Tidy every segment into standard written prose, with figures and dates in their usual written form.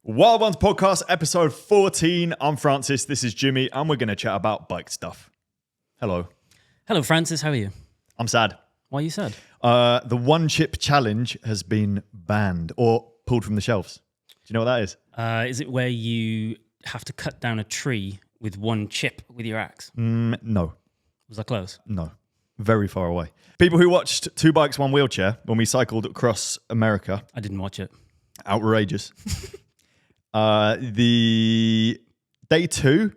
Wild Ones Podcast, episode 14. I'm Francis, this is Jimmy, and we're going to chat about bike stuff. Hello. Hello, Francis. How are you? I'm sad. Why are you sad? The one chip challenge has been banned or pulled from the shelves. Do you know what that is? Is it where you have to cut down a tree with one chip with your axe? No. Was that close? No. Very far away. People who watched Two Bikes, One Wheelchair when we cycled across America. I didn't watch it. Outrageous. The day two,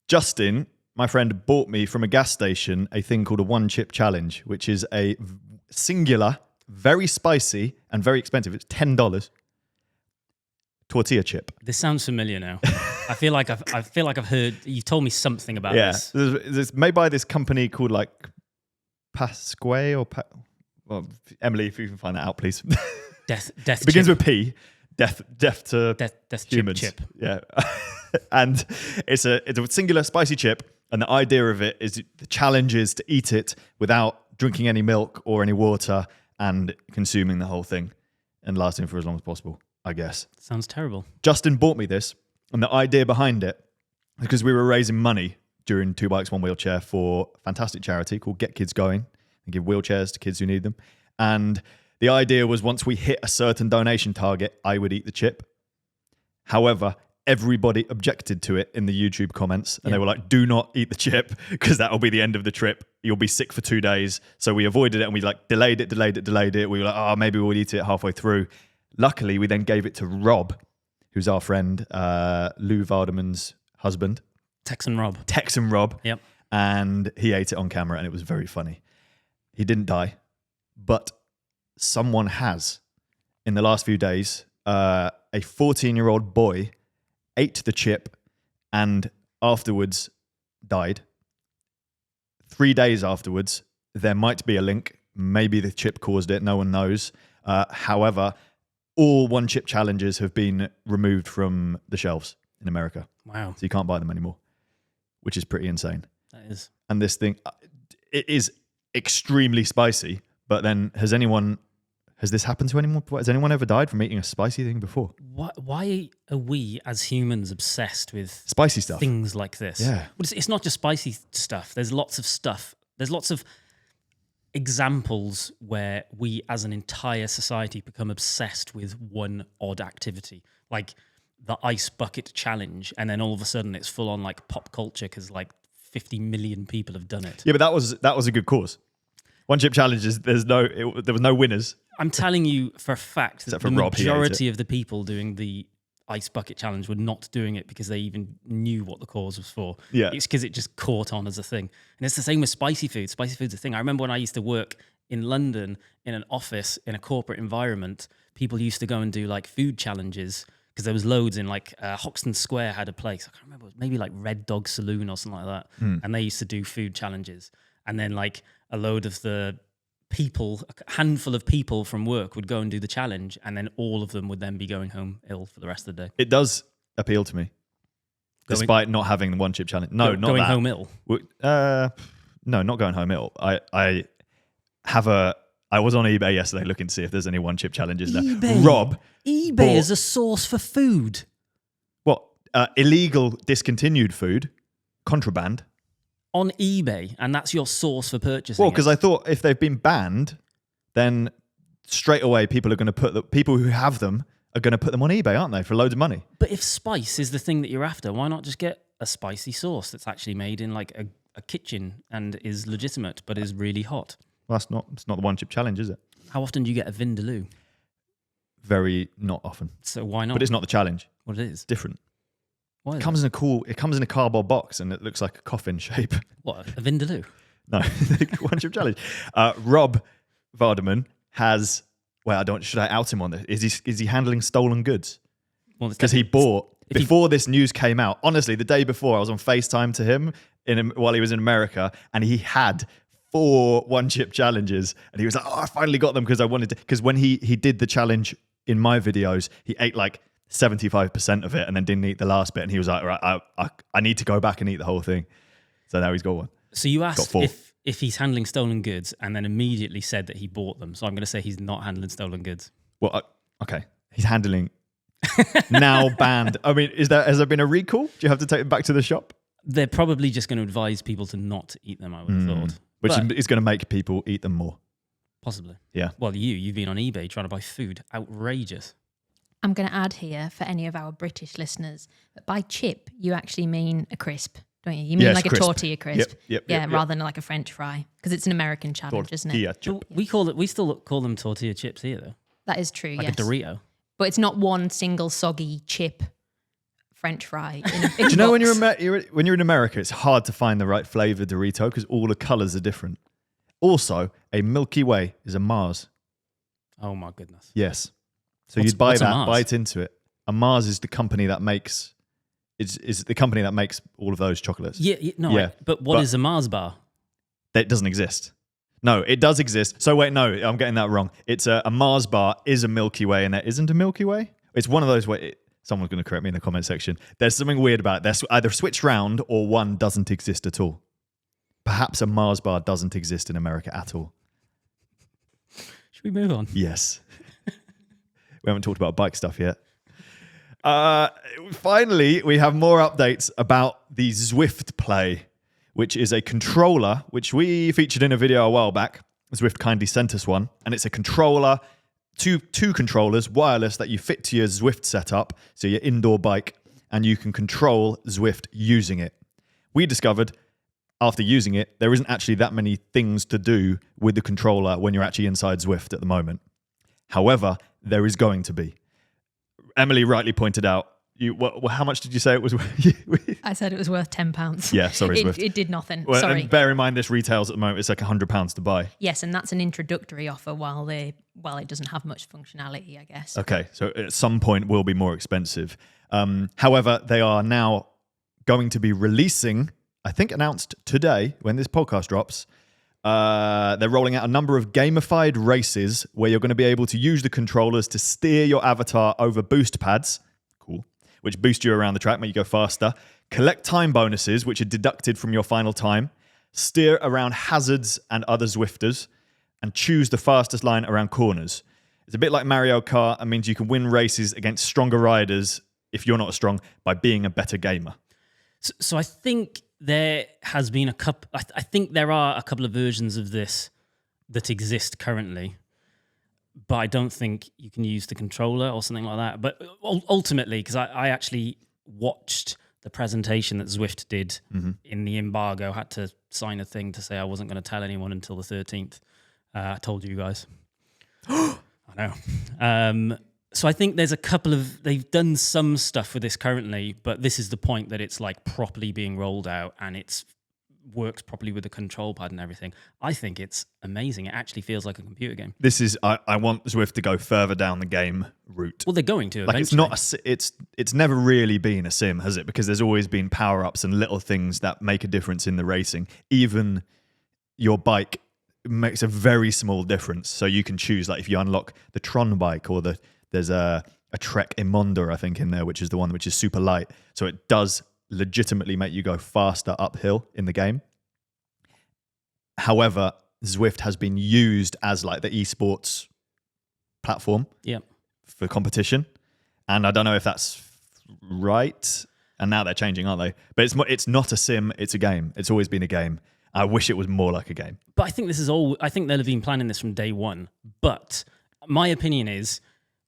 Justin, my friend, bought me from a gas station a thing called a one chip challenge, which is a singular, very spicy and very expensive. It's $10 tortilla chip. This sounds familiar now. I feel like I've heard you told me something about this. It's made by this company called like Pasque or well, Emily, if you can find that out, please. Death. It begins with P. Death to humans. Chip. Yeah. And it's a singular spicy chip. And the idea of it is the challenge is to eat it without drinking any milk or any water and consuming the whole thing and lasting for as long as possible, I guess. Sounds terrible. Justin bought me this. And the idea behind it, because we were raising money during Two Bikes, One Wheelchair for a fantastic charity called Get Kids Going and give wheelchairs to kids who need them. And the idea was once we hit a certain donation target, I would eat the chip. However, everybody objected to it in the YouTube comments. And they were like, do not eat the chip because that'll be the end of the trip. You'll be sick for 2 days. So we avoided it and we like delayed it. We were like, oh, maybe we'll eat it halfway through. Luckily, we then gave it to Rob, who's our friend, Lou Vardaman's husband. Texan Rob. Yep. And he ate it on camera and it was very funny. He didn't die, but someone has, in the last few days, a 14-year-old boy ate the chip and afterwards died. 3 days afterwards, there might be a link. Maybe the chip caused it. No one knows. However, all one chip challenges have been removed from the shelves in America. Wow. So you can't buy them anymore, which is pretty insane. That is. And this thing, it is extremely spicy, but then has this happened to anyone? Has anyone ever died from eating a spicy thing before? Why are we as humans obsessed with spicy stuff? Things like this? Yeah. Well, it's not just spicy stuff. There's lots of stuff. There's lots of examples where we as an entire society become obsessed with one odd activity. Like the ice bucket challenge. And then all of a sudden it's full on like pop culture because like 50 million people have done it. Yeah, but that was a good cause. One chip challenges, there was no winners. I'm telling you for a fact that the Rob, majority of the people doing the ice bucket challenge were not doing it because they even knew what the cause was for. Yeah. It's because it just caught on as a thing. And it's the same with spicy food. Spicy food's a thing. I remember when I used to work in London in an office in a corporate environment, people used to go and do like food challenges because there was loads in like Hoxton Square had a place. I can't remember, it was maybe like Red Dog Saloon or something like that. And they used to do food challenges. And then like a load of the people, a handful of people from work would go and do the challenge, and then all of them would then be going home ill for the rest of the day. It does appeal to me, despite not having the one chip challenge. No, not going that. Home ill. No, not going home ill. I was on eBay yesterday looking to see if there's any one chip challenges there. eBay is a source for food. What? Illegal, discontinued food, contraband. On eBay, and that's your source for purchasing. Well, because I thought if they've been banned, then straight away people are going to people who have them are going to put them on eBay, aren't they, for loads of money? But if spice is the thing that you're after, why not just get a spicy sauce that's actually made in like a kitchen and is legitimate but is really hot? Well, it's not the one chip challenge, is it? How often do you get a vindaloo? Very not often. So why not? But it's not the challenge. What it is? Different. Why It comes in a cardboard box and it looks like a coffin shape. What, a vindaloo? No, one chip challenge. Rob Vardaman has. Well, should I out him on this? Is he handling stolen goods? Because he bought before this news came out. Honestly, the day before I was on FaceTime to him while he was in America, and he had 4 one chip challenges, and he was like, "Oh, I finally got them because I wanted to." Because when he did the challenge in my videos, he ate like 75% of it and then didn't eat the last bit, and he was like, right, I need to go back and eat the whole thing. So now he's got one. So you asked if he's handling stolen goods and then immediately said that he bought them. So I'm going to say he's not handling stolen goods. Well, okay. He's handling now banned. I mean, has there been a recall? Do you have to take them back to the shop? They're probably just going to advise people to not eat them, I would have thought. Which But is going to make people eat them more. possibly. Yeah. Well, you've been on eBay trying to buy food. Outrageous. I'm going to add here for any of our British listeners that by chip, you actually mean a crisp, don't you? You mean Yes, like crisp. a tortilla crisp. Yep, Rather than like a French fry, because it's an American challenge, isn't it? Tortilla chip. We still call them tortilla chips here, though. That is true, Like yes. a Dorito. But it's not one single soggy chip French fry. In a Do you know when box. you're in America, it's hard to find the right flavor Dorito because all the colors are different. Also, a Milky Way is a Mars. Oh my goodness. Yes. So What's- you'd buy what's a that, Mars? bite into it. A Mars is the company that makes is the company that makes all of those chocolates. Yeah. But what is a Mars bar? That doesn't exist. No, it does exist. So wait, no, I'm getting that wrong. It's a Mars bar is a Milky Way, and there isn't a Milky Way. It's one of those where someone's going to correct me in the comment section. There's something weird about it. They're either switched round or one doesn't exist at all. Perhaps a Mars bar doesn't exist in America at all. Should we move on? Yes. We haven't talked about bike stuff yet. Finally, we have more updates about the Zwift Play, which is a controller, which we featured in a video a while back. Zwift kindly sent us one. And it's a controller, two controllers, wireless, that you fit to your Zwift setup, so your indoor bike, and you can control Zwift using it. We discovered, after using it, there isn't actually that many things to do with the controller when you're actually inside Zwift at the moment. However, there is going to be. Emily rightly pointed out, how much did you say it was worth? I said it was worth £10. Yeah, sorry, Zwift. It did nothing. Well, Sorry. and bear in mind, this retails at the moment, it's like £100 to buy. Yes, and that's an introductory offer while it doesn't have much functionality, I guess. Okay, so at some point will be more expensive. However, they are now going to be releasing, I think announced today when this podcast drops, they're rolling out a number of gamified races where you're going to be able to use the controllers to steer your avatar over boost pads, cool, which boost you around the track, make you go faster, collect time bonuses, which are deducted from your final time, steer around hazards and other Zwifters, and choose the fastest line around corners. It's a bit like Mario Kart. It means you can win races against stronger riders if you're not as strong by being a better gamer. So I think there has been a couple. I think there are a couple of versions of this that exist currently, but I don't think you can use the controller or something like that. But ultimately, because I actually watched the presentation that Zwift did in the embargo, had to sign a thing to say I wasn't going to tell anyone until the 13th. I told you guys. I know. So I think there's a couple of, they've done some stuff with this currently, but this is the point that it's like properly being rolled out and it's works properly with the control pad and everything. I think it's amazing. It actually feels like a computer game. This is, I want Zwift to go further down the game route. Well, they're going to Like eventually. it's never really been a sim, has it? Because there's always been power-ups and little things that make a difference in the racing. Even your bike makes a very small difference. So you can choose, like if you unlock the Tron bike or there's a Trek Imonda, I think, in there, which is the one which is super light. So it does legitimately make you go faster uphill in the game. However, Zwift has been used as like the esports platform for competition. And I don't know if that's right. And now they're changing, aren't they? But it's not a sim, it's a game. It's always been a game. I wish it was more like a game. But I think this is all, I think they'll have been planning this from day one. But my opinion is,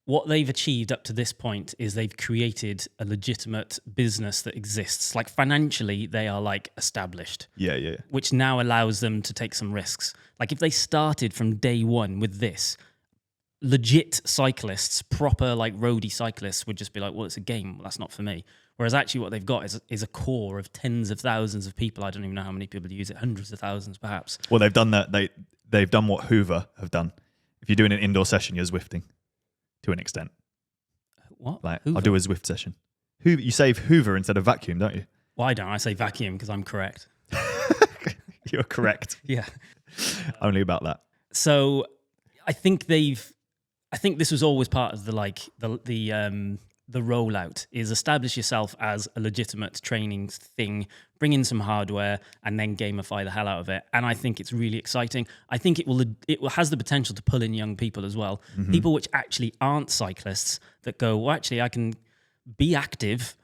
what they've achieved up to this point is they've created a legitimate business that exists. Like financially, they are like established. Yeah. Which now allows them to take some risks. Like if they started from day one with this, legit cyclists, proper like roadie cyclists would just be like, well, it's a game. Well, that's not for me. Whereas actually what they've got is a core of tens of thousands of people. I don't even know how many people use it. Hundreds of thousands, perhaps. Well, they've done that. They've done what Hoover have done. If you're doing an indoor session, you're Zwifting. To an extent. What? Like, Hoover? I'll do a Zwift session. You say Hoover instead of vacuum, don't you? Why don't I say vacuum? Because I'm correct. You're correct. Yeah. Only about that. So I think this was always part of the the rollout is establish yourself as a legitimate training thing, bring in some hardware, and then gamify the hell out of it. And I think it's really exciting. I think it has the potential to pull in young people as well. People which actually aren't cyclists that go, well, actually, I can be active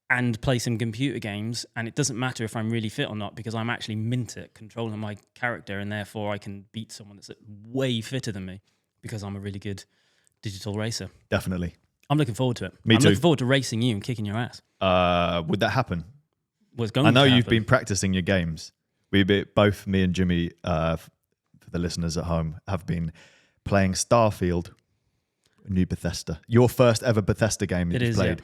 and play some computer games, and it doesn't matter if I'm really fit or not because I'm actually mint at controlling my character, and therefore I can beat someone that's way fitter than me because I'm a really good digital racer. Definitely. I'm looking forward to it. Me I'm too. looking forward to racing you and kicking your ass. Would that happen? What's going I know to you've happen. been practicing your games. Both me and Jimmy, for the listeners at home, have been playing Starfield, a new Bethesda. Your first ever Bethesda game that you've played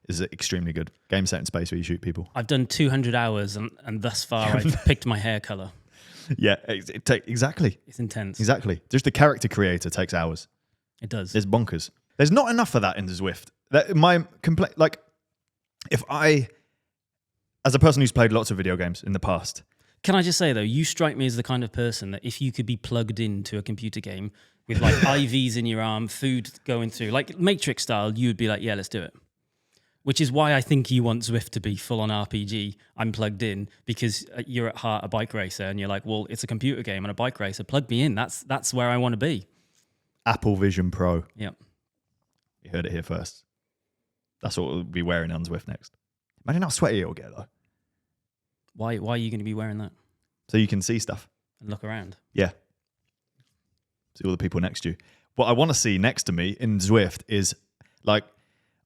is extremely good. Game set in space where you shoot people. I've done 200 hours, and thus far I've picked my hair color. Yeah, exactly. It's intense. Exactly. Just the character creator takes hours. It does. It's bonkers. There's not enough of that in the Zwift. If I, as a person who's played lots of video games in the past. Can I just say, though, you strike me as the kind of person that if you could be plugged into a computer game with like IVs in your arm, food going through, like Matrix style, you would be like, yeah, let's do it. Which is why I think you want Zwift to be full on RPG. I'm plugged in because you're at heart a bike racer and you're like, well, it's a computer game and a bike racer. Plug me in. That's where I want to be. Apple Vision Pro. Yep. You heard it here first. That's what we'll be wearing on Zwift next. Imagine how sweaty it'll get, though. Why are you going to be wearing that? So you can see stuff. And look around. Yeah. See all the people next to you. What I want to see next to me in Zwift is, like,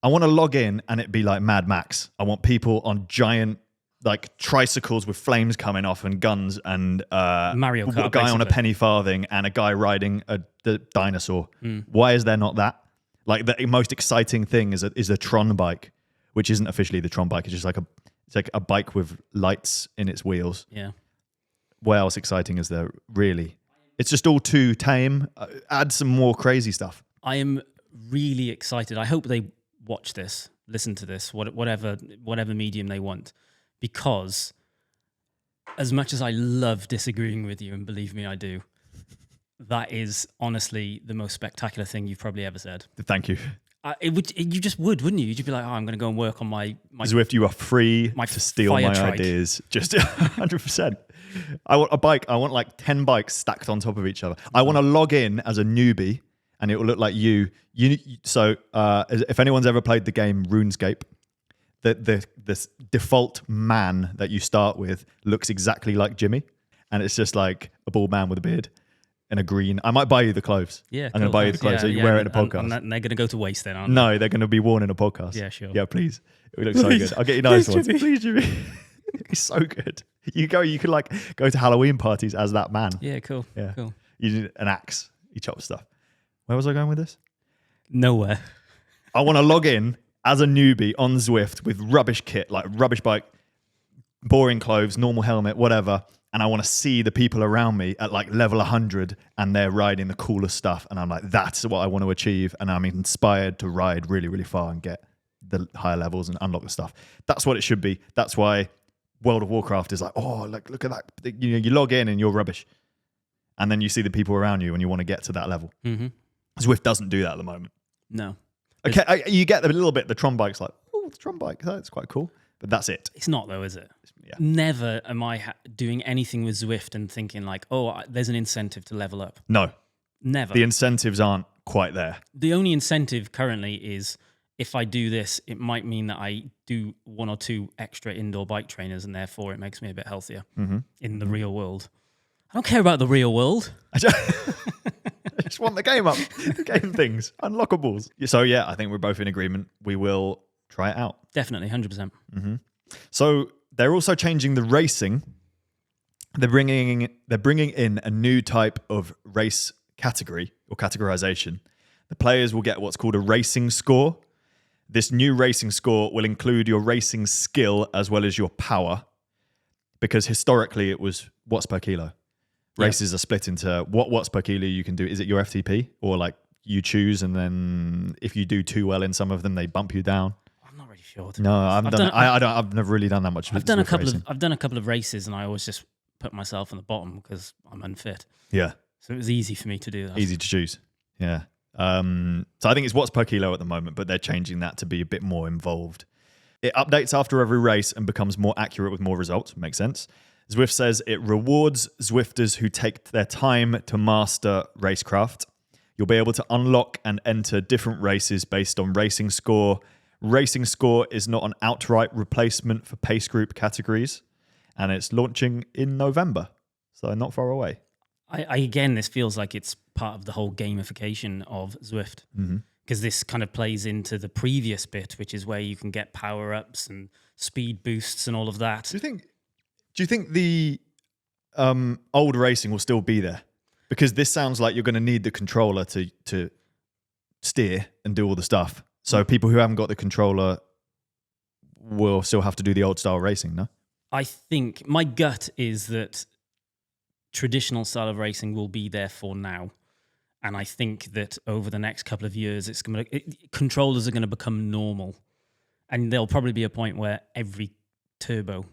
I want to log in and it be like Mad Max. I want people on giant, like, tricycles with flames coming off and guns and Mario Kart, a guy on a basically. penny farthing and a guy riding the dinosaur. Why is there not that? Like, the most exciting thing is a Tron bike, which isn't officially the Tron bike. It's just like a bike with lights in its wheels. Yeah. What else exciting is there, really? It's just all too tame. Add some more crazy stuff. I am really excited. I hope they watch this, listen to this, whatever medium they want, because as much as I love disagreeing with you, and believe me, I do, that is honestly the most spectacular thing you've probably ever said. Thank you. You just wouldn't you? You'd just be like, oh, I'm going to go and work on my Zwift, you are free my to steal fire my trike. ideas. Just 100%. I want a bike. I want like 10 bikes stacked on top of each other. I want to log in as a newbie and it will look like you. So if anyone's ever played the game RuneScape, the default man that you start with looks exactly like Jimmy. And it's just like a bald man with a beard. And a green. I might buy you the clothes. Yeah, I'm going to buy you the clothes so you can wear it in a podcast. And they're going to go to waste then, aren't they? No, they're going to be worn in a podcast. Yeah, sure. Yeah, please. It would look so good. I'll get you nice ones. Jimmy. Please, Jimmy. It's so good. You could like go to Halloween parties as that man. Yeah, cool. Yeah. Cool. You need an axe. You chop stuff. Where was I going with this? Nowhere. I want to log in as a newbie on Zwift with rubbish kit, like rubbish bike, boring clothes, normal helmet, whatever. And I want to see the people around me at like level 100 and they're riding the coolest stuff. And I'm like, that's what I want to achieve. And I'm inspired to ride really, really far and get the higher levels and unlock the stuff. That's what it should be. That's why World of Warcraft is like, oh, look at that. You log in and you're rubbish. And then you see the people around you and you want to get to that level. Mm-hmm. Zwift doesn't do that at the moment. No. Okay, you get a little bit, the Tron bike's like, oh, the Tron bike, that's quite cool. But that's it. It's not though, is it? Yeah. Never am I doing anything with Zwift and thinking like, oh, there's an incentive to level up. No, Never. the incentives aren't quite there. The only incentive currently is if I do this, it might mean that I do 1 or 2 extra indoor bike trainers and therefore it makes me a bit healthier in the real world. I don't care about the real world. I just want the game up. Game things. Unlockables. So yeah, I think we're both in agreement. We will try it out. Definitely, 100%. So they're also changing the racing. They're bringing in a new type of race category or categorization. The players will get what's called a racing score. This new racing score will include your racing skill as well as your power, because historically it was watts per kilo. Races are split into what watts per kilo you can do. Is it your FTP or like you choose, and then if you do too well in some of them, they bump you down? I'm not really sure. No, I've never really done that much. I've done a racing. couple of races, and I always just put myself on the bottom because I'm unfit. Yeah, So it was easy for me to do that. easy to choose. Yeah, So I think it's watts per kilo at the moment, but they're changing that to be a bit more involved. It updates after every race and becomes more accurate with more results. Makes sense. Zwift says it rewards Zwifters who take their time to master racecraft. You'll be able to unlock and enter different races based on racing score. Racing score is not an outright replacement for pace group categories, and it's launching in November, so not far away. I again, this feels like it's part of the whole gamification of Zwift, because this kind of plays into the previous bit, which is where you can get power-ups and speed boosts and all of that. Do you think the old racing will still be there? Because this sounds like you're going to need the controller to steer and do all the stuff. So people who haven't got the controller will still have to do the old style racing, no? I think my gut is that traditional style of racing will be there for now. And I think that over the next couple of years, controllers are going to become normal. And there'll probably be a point where every turbo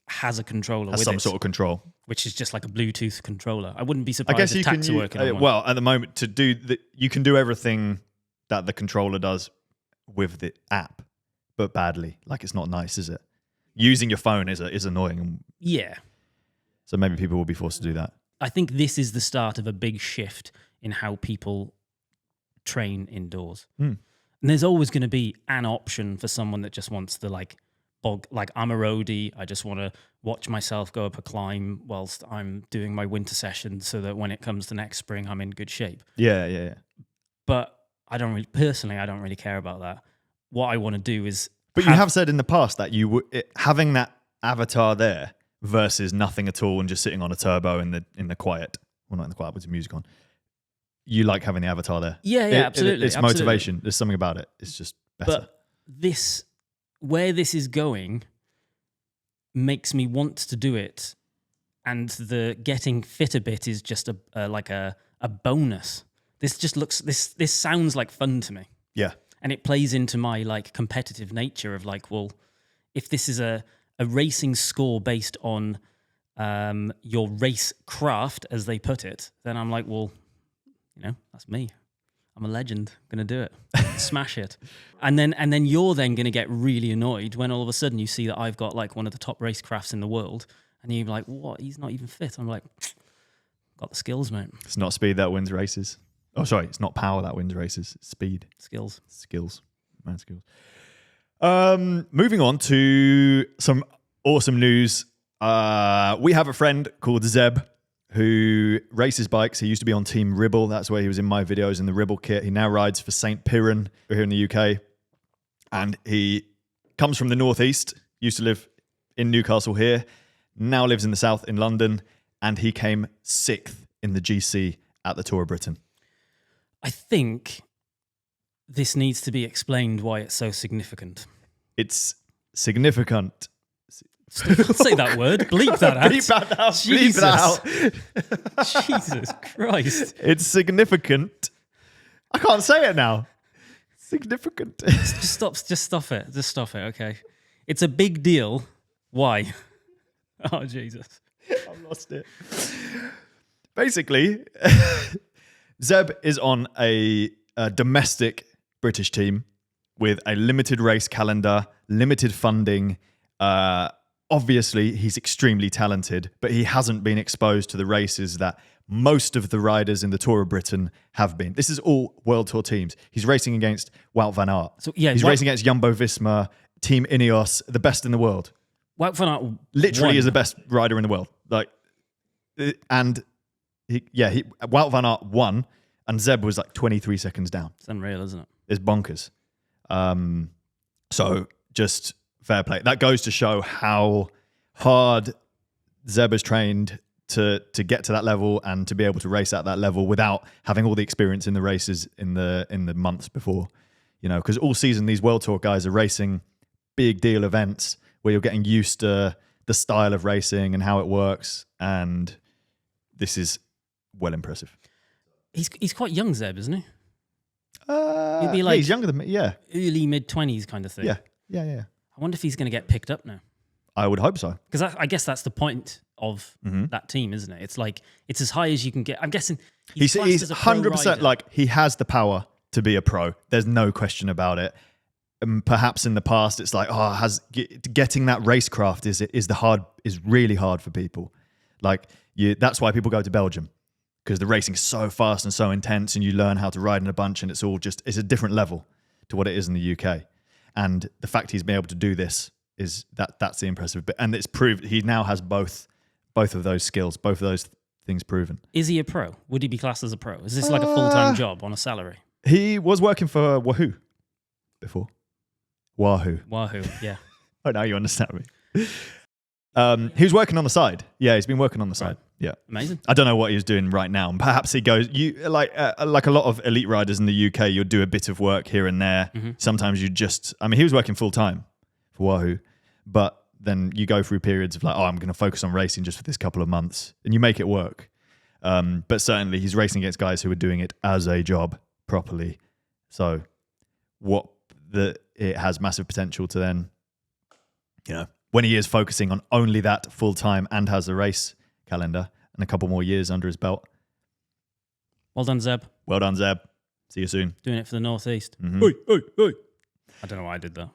has a controller with some sort of control, which is just like a Bluetooth controller. I wouldn't be surprised if tax are working on one. Well, at the moment, you can do everything that the controller does with the app, but badly. Like, it's not nice, is it? Using your phone is annoying. Yeah. So maybe people will be forced to do that. I think this is the start of a big shift in how people train indoors. And there's always going to be an option for someone that just wants the like I'm a roadie. I just want to watch myself go up a climb whilst I'm doing my winter session so that when it comes to next spring, I'm in good shape. Yeah. But I don't really care about that. What I want to do is... But you have said in the past that having that avatar there versus nothing at all and just sitting on a turbo in the quiet, well, not in the quiet, with the music on, you like having the avatar there. Yeah, absolutely. It's motivation. There's something about it. It's just better. But where this is going makes me want to do it, and the getting fit a bit is just a bonus. This sounds like fun to me. Yeah. And it plays into my like competitive nature of like, well, if this is a racing score based on your race craft, as they put it, then I'm like, well, that's me. I'm a legend. I'm going to do it. Smash it. And then you're then going to get really annoyed when all of a sudden you see that I've got like one of the top racecrafts in the world, and you're like, what? He's not even fit. I'm like, got the skills, mate. It's not speed that wins races. Oh, sorry. It's not power that wins races. It's speed. Skills. Man, skills. Moving on to some awesome news. We have a friend called Zeb who races bikes. He used to be on Team Ribble. That's where he was in my videos in the Ribble kit. He now rides for St. Piran here in the UK. And he comes from the northeast, used to live in Newcastle here, now lives in the south in London, and he came 6th in the GC at the Tour of Britain. I think this needs to be explained why it's so significant. It's significant. Say that word. Bleep that out. Bleep that out. Jesus. Bleep that out. Jesus Christ. It's significant. I can't say it now. Significant. Just stop it. Just stop it, okay? It's a big deal. Why? Oh, Jesus. I've lost it. Basically, Zeb is on a domestic British team with a limited race calendar, limited funding. Obviously, he's extremely talented, but he hasn't been exposed to the races that most of the riders in the Tour of Britain have been. This is all World Tour teams. He's racing against Wout van Aert. So, yeah, he's racing against Jumbo-Visma, Team Ineos, the best in the world. Wout van Aert literally is the best rider in the world. And Wout van Aert won, and Zeb was like 23 seconds down. It's unreal, isn't it? It's bonkers. So just fair play. That goes to show how hard Zeb has trained to get to that level and to be able to race at that level without having all the experience in the races in the months before. Because all season these World Tour guys are racing big deal events where you're getting used to the style of racing and how it works, and this is well impressive. He's quite young, Zeb, isn't he? He'd be like he's younger than me. Yeah, early mid-20s kind of thing. Yeah. I wonder if he's going to get picked up now. I would hope so. Because I guess that's the point of that team, isn't it? It's like it's as high as you can get. I'm guessing He's classed as a pro 100% rider. like he has the power to be a pro. There's no question about it. Perhaps in the past, it's like getting that racecraft is really hard for people. Like that's why people go to Belgium, because the racing is so fast and so intense, and you learn how to ride in a bunch, and it's a different level to what it is in the UK. And the fact he's been able to do this is that's the impressive bit, and it's proved he now has both of those skills, both of those things proven. Is he a pro? Would he be classed as a pro? Is this like a full-time job on a salary? He was working for Wahoo before. Wahoo. Yeah. Oh, now you understand me. He was working on the side. Yeah, he's been working on the side. Right. Yeah. Amazing. I don't know what he was doing right now. And perhaps he goes, like a lot of elite riders in the UK, you'll do a bit of work here and there. Sometimes he was working full time for Wahoo, but then you go through periods of like, I'm going to focus on racing just for this couple of months, and you make it work. But certainly he's racing against guys who are doing it as a job properly. So it has massive potential to then, when he is focusing on only that full time and has a race calendar and a couple more years under his belt. Well done, Zeb. Well done, Zeb. See you soon. Doing it for the Northeast. Mm-hmm. Oi. I don't know why I did that.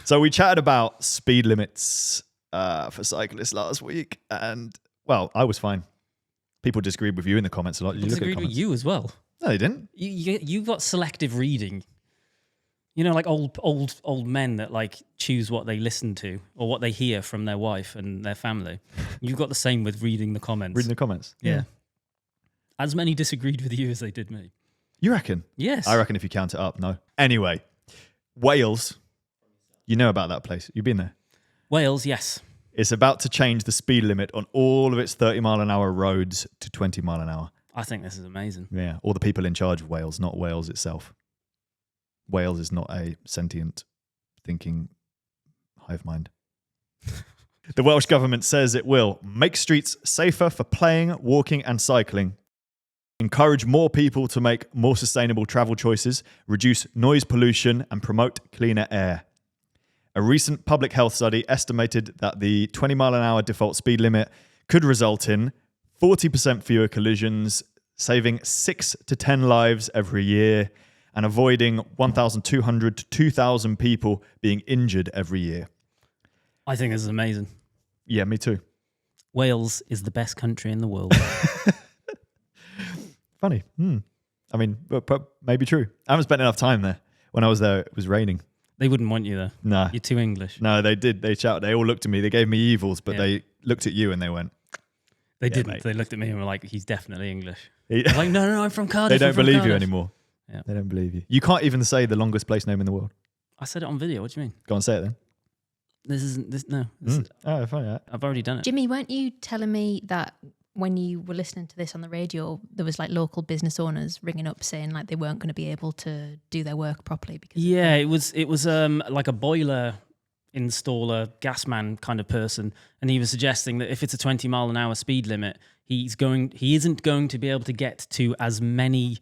So we chatted about speed limits for cyclists last week, and well, I was fine. People disagreed with you in the comments a lot. Did you look at Disagreed with comments? you as well. No, they didn't. You got selective reading. Like old men that like choose what they listen to or what they hear from their wife and their family. You've got the same with reading the comments. Reading the comments. Yeah. As many disagreed with you as they did me. You reckon? Yes. I reckon if you count it up, no. Anyway, Wales. You know about that place. You've been there. Wales, yes. It's about to change the speed limit on all of its 30-mile-an-hour roads to 20-mile-an-hour. I think this is amazing. Yeah, or the people in charge of Wales, not Wales itself. Wales is not a sentient, thinking hive mind. The Welsh government says it will make streets safer for playing, walking and cycling, encourage more people to make more sustainable travel choices, reduce noise pollution and promote cleaner air. A recent public health study estimated that the 20-mile-an-hour default speed limit could result in 40% fewer collisions, saving 6 to 10 lives every year, and avoiding 1,200 to 2,000 people being injured every year. I think this is amazing. Yeah, me too. Wales is the best country in the world. Funny. I mean, but maybe true. I haven't spent enough time there. When I was there, it was raining. They wouldn't want you there. Nah. You're too English. No, they did. They shouted. They all looked at me. They gave me evils, but they looked at you and they went... They didn't. Mate. They looked at me and were like, he's definitely English. They I was like, no, I'm from Cardiff. don't I'm from believe you Cardiff." anymore. Yeah. They don't believe you. You can't even say the longest place name in the world. I said it on video. What do you mean? Go on, say it then. This isn't this. No, Oh, fine. Yeah. I've already done it. Jimmy, weren't you telling me that when you were listening to this on the radio, there was like local business owners ringing up saying like they weren't going to be able to do their work properly because Yeah, it was like a boiler installer, gas man kind of person, and he was suggesting that if it's a 20-mile-an-hour speed limit, he isn't going to be able to get to as many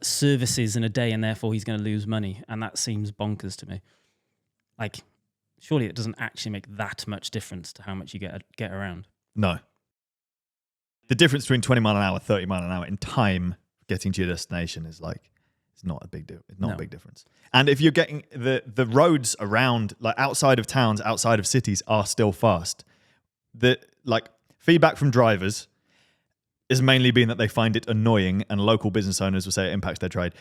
services in a day, and therefore he's going to lose money, and that seems bonkers to me. Like, surely it doesn't actually make that much difference to how much you get around. No. The difference between 20 mile an hour, 30 mile an hour in time getting to your destination is like, it's not a big deal. It's not a big difference. And if you're getting the roads around, like outside of towns, outside of cities are still fast. The like feedback from drivers is mainly being that they find it annoying, and local business owners will say it impacts their trade.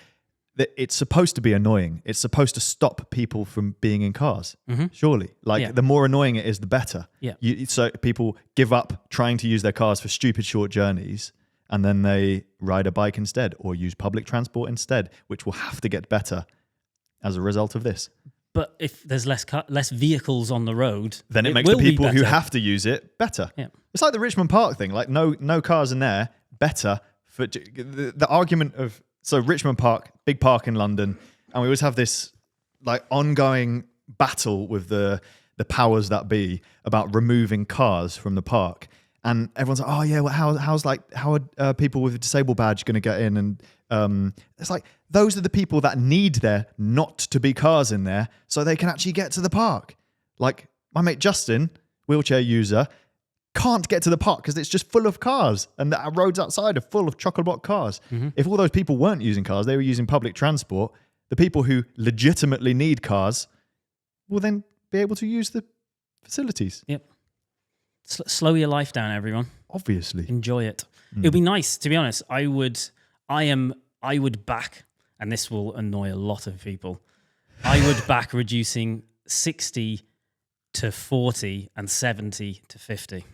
That it's supposed to be annoying. It's supposed to stop people from being in cars. Surely, like the more annoying it is, the better. Yeah. So people give up trying to use their cars for stupid short journeys, and then they ride a bike instead or use public transport instead, which will have to get better as a result of this. But if there's less vehicles on the road, Then it makes the people who have to use it better. Yeah. It's like the Richmond Park thing. Like no cars in there, better. For the argument of, so Richmond Park, big park in London, and we always have this like ongoing battle with the powers that be about removing cars from the park. And everyone's like, oh yeah, well, how are people with a disabled badge going to get in? And it's like, those are the people that need there not to be cars in there so they can actually get to the park. Like my mate Justin, wheelchair user, can't get to the park because it's just full of cars, and the roads outside are full of chock-a-block cars. If all those people weren't using cars, they were using public transport, the people who legitimately need cars will then be able to use the facilities. Yep. Slow your life down, everyone. Obviously. Enjoy it. It would be nice, to be honest. I would back, and this will annoy a lot of people, I would back reducing 60 to 40 and 70 to 50.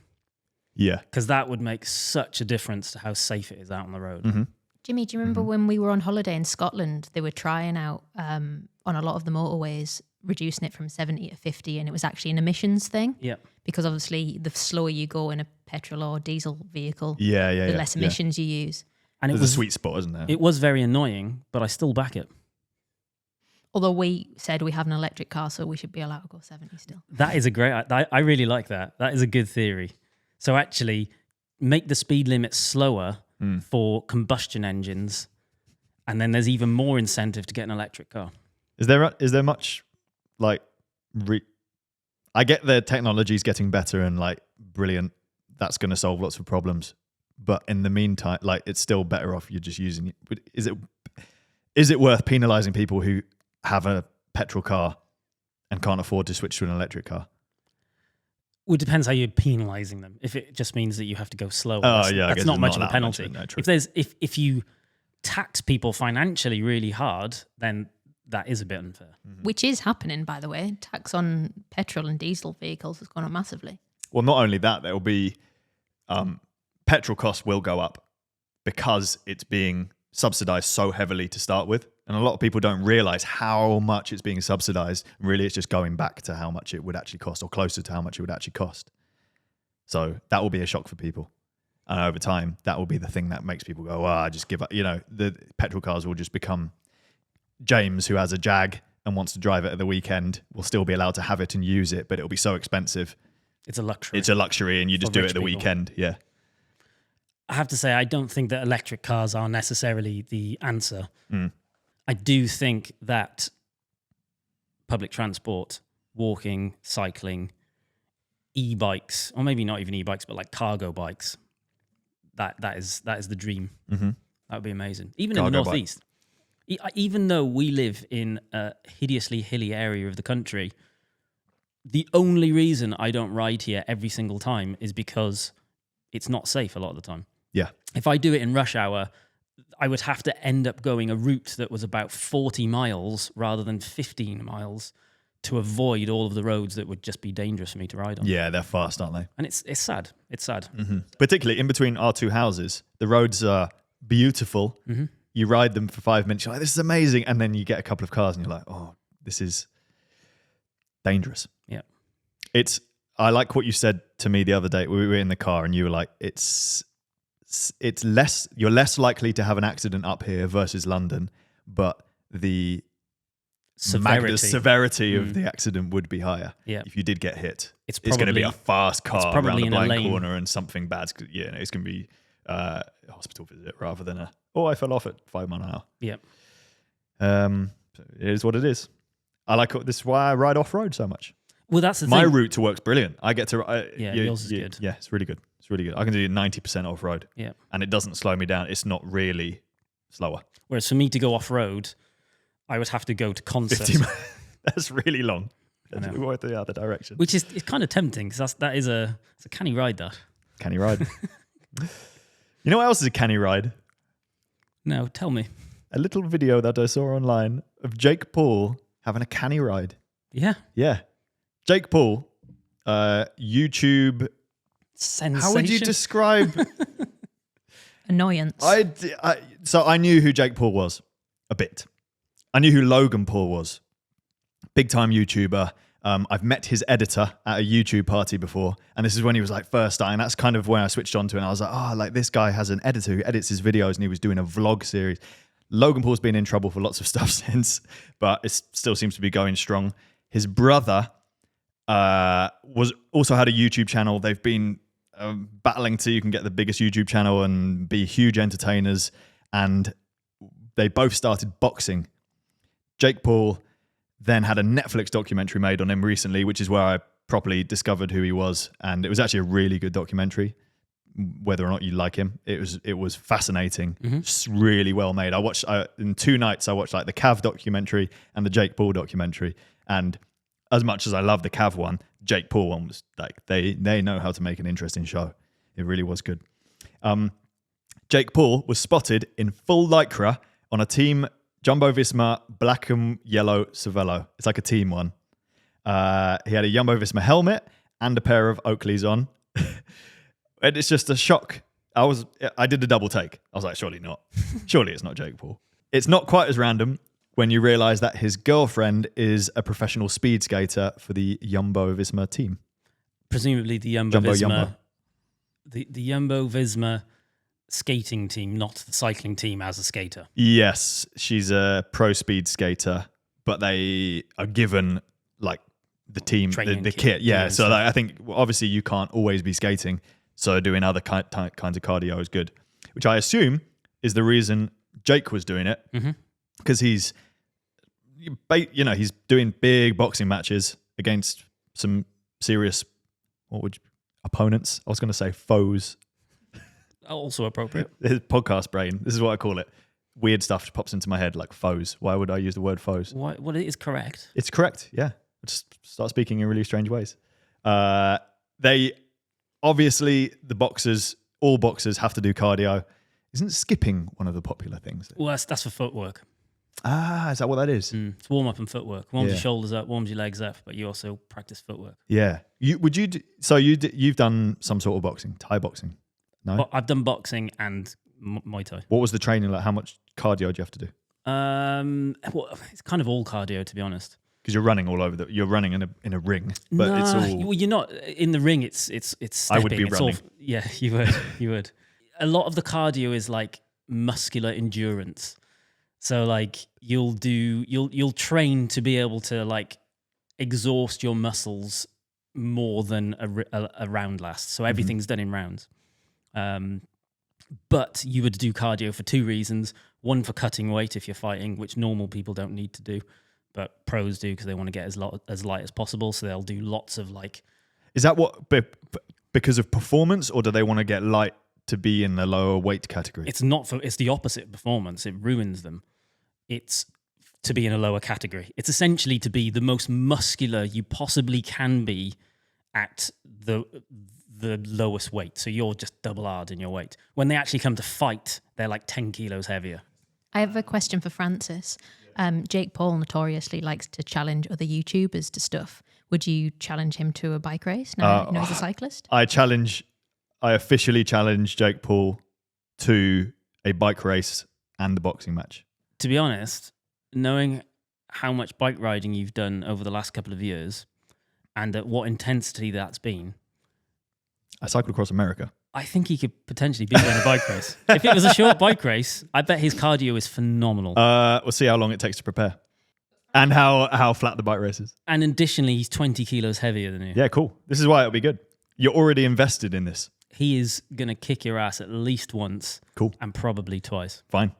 Yeah. Because that would make such a difference to how safe it is out on the road. Jimmy, do you remember when we were on holiday in Scotland, they were trying out on a lot of the motorways, reducing it from 70 to 50, and it was actually an emissions thing? Yeah. Because obviously the slower you go in a petrol or diesel vehicle, the less emissions you use. And There's a sweet spot, isn't there? It was very annoying, but I still back it. Although we said we have an electric car, so we should be allowed to go 70 still. That is a great... I really like that. That is a good theory. So actually, make the speed limit slower for combustion engines, and then there's even more incentive to get an electric car. Is there much, like... I get the technology's getting better and, like, brilliant. That's going to solve lots of problems. But in the meantime, like, it's still better off you're just using it. Is it worth penalising people who have a petrol car and can't afford to switch to an electric car? Well, it depends how you're penalising them. If it just means that you have to go slower, that's not much of a penalty. No, if you tax people financially really hard, then that is a bit unfair. Which is happening, by the way. Tax on petrol and diesel vehicles has gone up massively. Well, not only that, there will be petrol costs will go up because it's being subsidised so heavily to start with. And a lot of people don't realise how much it's being subsidised. Really, it's just going back to how much it would actually cost, or closer to how much it would actually cost. So that will be a shock for people. And over time, that will be the thing that makes people go, I just give up. You know, the petrol cars will just become... James, who has a Jag and wants to drive it at the weekend, will still be allowed to have it and use it, but it'll be so expensive. It's a luxury. It's a luxury, and you just do it at the weekend. Yeah. I have to say, I don't think that electric cars are necessarily the answer. I do think that public transport, walking, cycling, e-bikes, or maybe not even e-bikes, but like cargo bikes, that is the dream. That would be amazing. Even in the Northeast. Even though we live in a hideously hilly area of the country, the only reason I don't ride here every single time is because it's not safe a lot of the time. Yeah. If I do it in rush hour, I would have to end up going a route that was about 40 miles rather than 15 miles to avoid all of the roads that would just be dangerous for me to ride on. Yeah, they're fast, aren't they? And it's sad. It's sad. Particularly in between our two houses, the roads are beautiful. You ride them for 5 minutes, you're like, this is amazing. And then you get a couple of cars and you're like, oh, this is dangerous. Yeah. I like what you said to me the other day. We were in the car and you were like, you're less likely to have an accident up here versus London, but the severity of the accident would be higher. Yeah. If you did get hit, it's going to be a fast car around a blind corner and something bad's, it's going to be a hospital visit rather than I fell off at 5 miles an hour. Yeah. It is what it is. This is why I ride off-road so much. Well, that's the thing. My route to work's brilliant. I get to... yours is good. Yeah, it's really good. It's really good. I can do 90% off-road. Yeah. And it doesn't slow me down. It's not really slower. Whereas for me to go off-road, I would have to go to concerts. 50 miles. That's really long. That's worth the other direction. Which is it's kind of tempting because that is a canny ride, that. Canny ride. You know what else is a canny ride? No, tell me. A little video that I saw online of Jake Paul having a canny ride. Yeah. Yeah. Jake Paul, YouTube... Sensation. How would you describe... Annoyance. So I knew who Jake Paul was a bit. I knew who Logan Paul was. Big time YouTuber. I've met his editor at a YouTube party before, and this is when he was like first starting. That's kind of when I switched on to it, and I was like, like this guy has an editor who edits his videos, and he was doing a vlog series. Logan Paul's been in trouble for lots of stuff since, but it still seems to be going strong. His brother also had a YouTube channel. They've been battling to you can get the biggest YouTube channel and be huge entertainers, and they both started boxing. Jake Paul then had a Netflix documentary made on him recently, which is where I properly discovered who he was, and it was actually a really good documentary. Whether or not you like him, it was fascinating. Just really well made. I watched in 2 nights. I watched like the Cav documentary and the Jake Paul documentary. And as much as I love the Cav one, Jake Paul one was like they know how to make an interesting show. It really was good. Jake Paul was spotted in full lycra on a team Jumbo-Visma black and yellow Cervelo. It's like a team one. He had a Jumbo-Visma helmet and a pair of Oakleys on. And it's just a shock. I did a double take. I was like, surely not. Surely it's not Jake Paul. It's not quite as random when you realise that his girlfriend is a professional speed skater for the Jumbo-Visma team. Presumably the Jumbo-Visma. The Jumbo-Visma skating team, not the cycling team as a skater. Yes, she's a pro speed skater, but they are given like the team, the kit. Yeah, so like, I think obviously you can't always be skating. So doing other kinds of cardio is good, which I assume is the reason Jake was doing it, because he's doing big boxing matches against some serious opponents. I was going to say foes. Also appropriate. His podcast brain. This is what I call it. Weird stuff pops into my head like foes. Why would I use the word foes? Well, it is correct. It's correct. Yeah, I just start speaking in really strange ways. Obviously, all boxers have to do cardio. Isn't skipping one of the popular things? Well, that's for footwork. Ah, is that what that is? It's warm up and footwork. Warms your shoulders up, warms your legs up, but you also practice footwork. Yeah. You've done some sort of boxing, Thai boxing? No? Well, I've done boxing and Muay Thai. What was the training like? How much cardio do you have to do? Well, it's kind of all cardio, to be honest. Because you're running all over you're running in a ring, but it's all. Well, you're not in the ring. It's stepping. I would be running. Yeah, you would. You would. A lot of the cardio is like muscular endurance. So like you'll train to be able to like exhaust your muscles more than a round lasts. So everything's done in rounds. But you would do cardio for 2 reasons. One, for cutting weight if you're fighting, which normal people don't need to do. But pros do because they want to get as light as possible. So they'll do lots of like. Is that what because of performance, or do they want to get light to be in the lower weight category? It's not it's the opposite of performance. It ruins them. It's to be in a lower category. It's essentially to be the most muscular you possibly can be at the lowest weight. So you're just double R'd in your weight. When they actually come to fight, they're like 10 kilos heavier. I have a question for Francis. Jake Paul notoriously likes to challenge other YouTubers to stuff. Would you challenge him to a bike race now he's a cyclist? I officially challenge Jake Paul to a bike race and the boxing match. To be honest, knowing how much bike riding you've done over the last couple of years and at what intensity that's been. I cycled across America. I think he could potentially beat you in a bike race. If it was a short bike race, I bet his cardio is phenomenal. We'll see how long it takes to prepare. And how flat the bike race is. And additionally, he's 20 kilos heavier than you. Yeah, cool. This is why it'll be good. You're already invested in this. He is going to kick your ass at least once. Cool. And probably twice. Fine.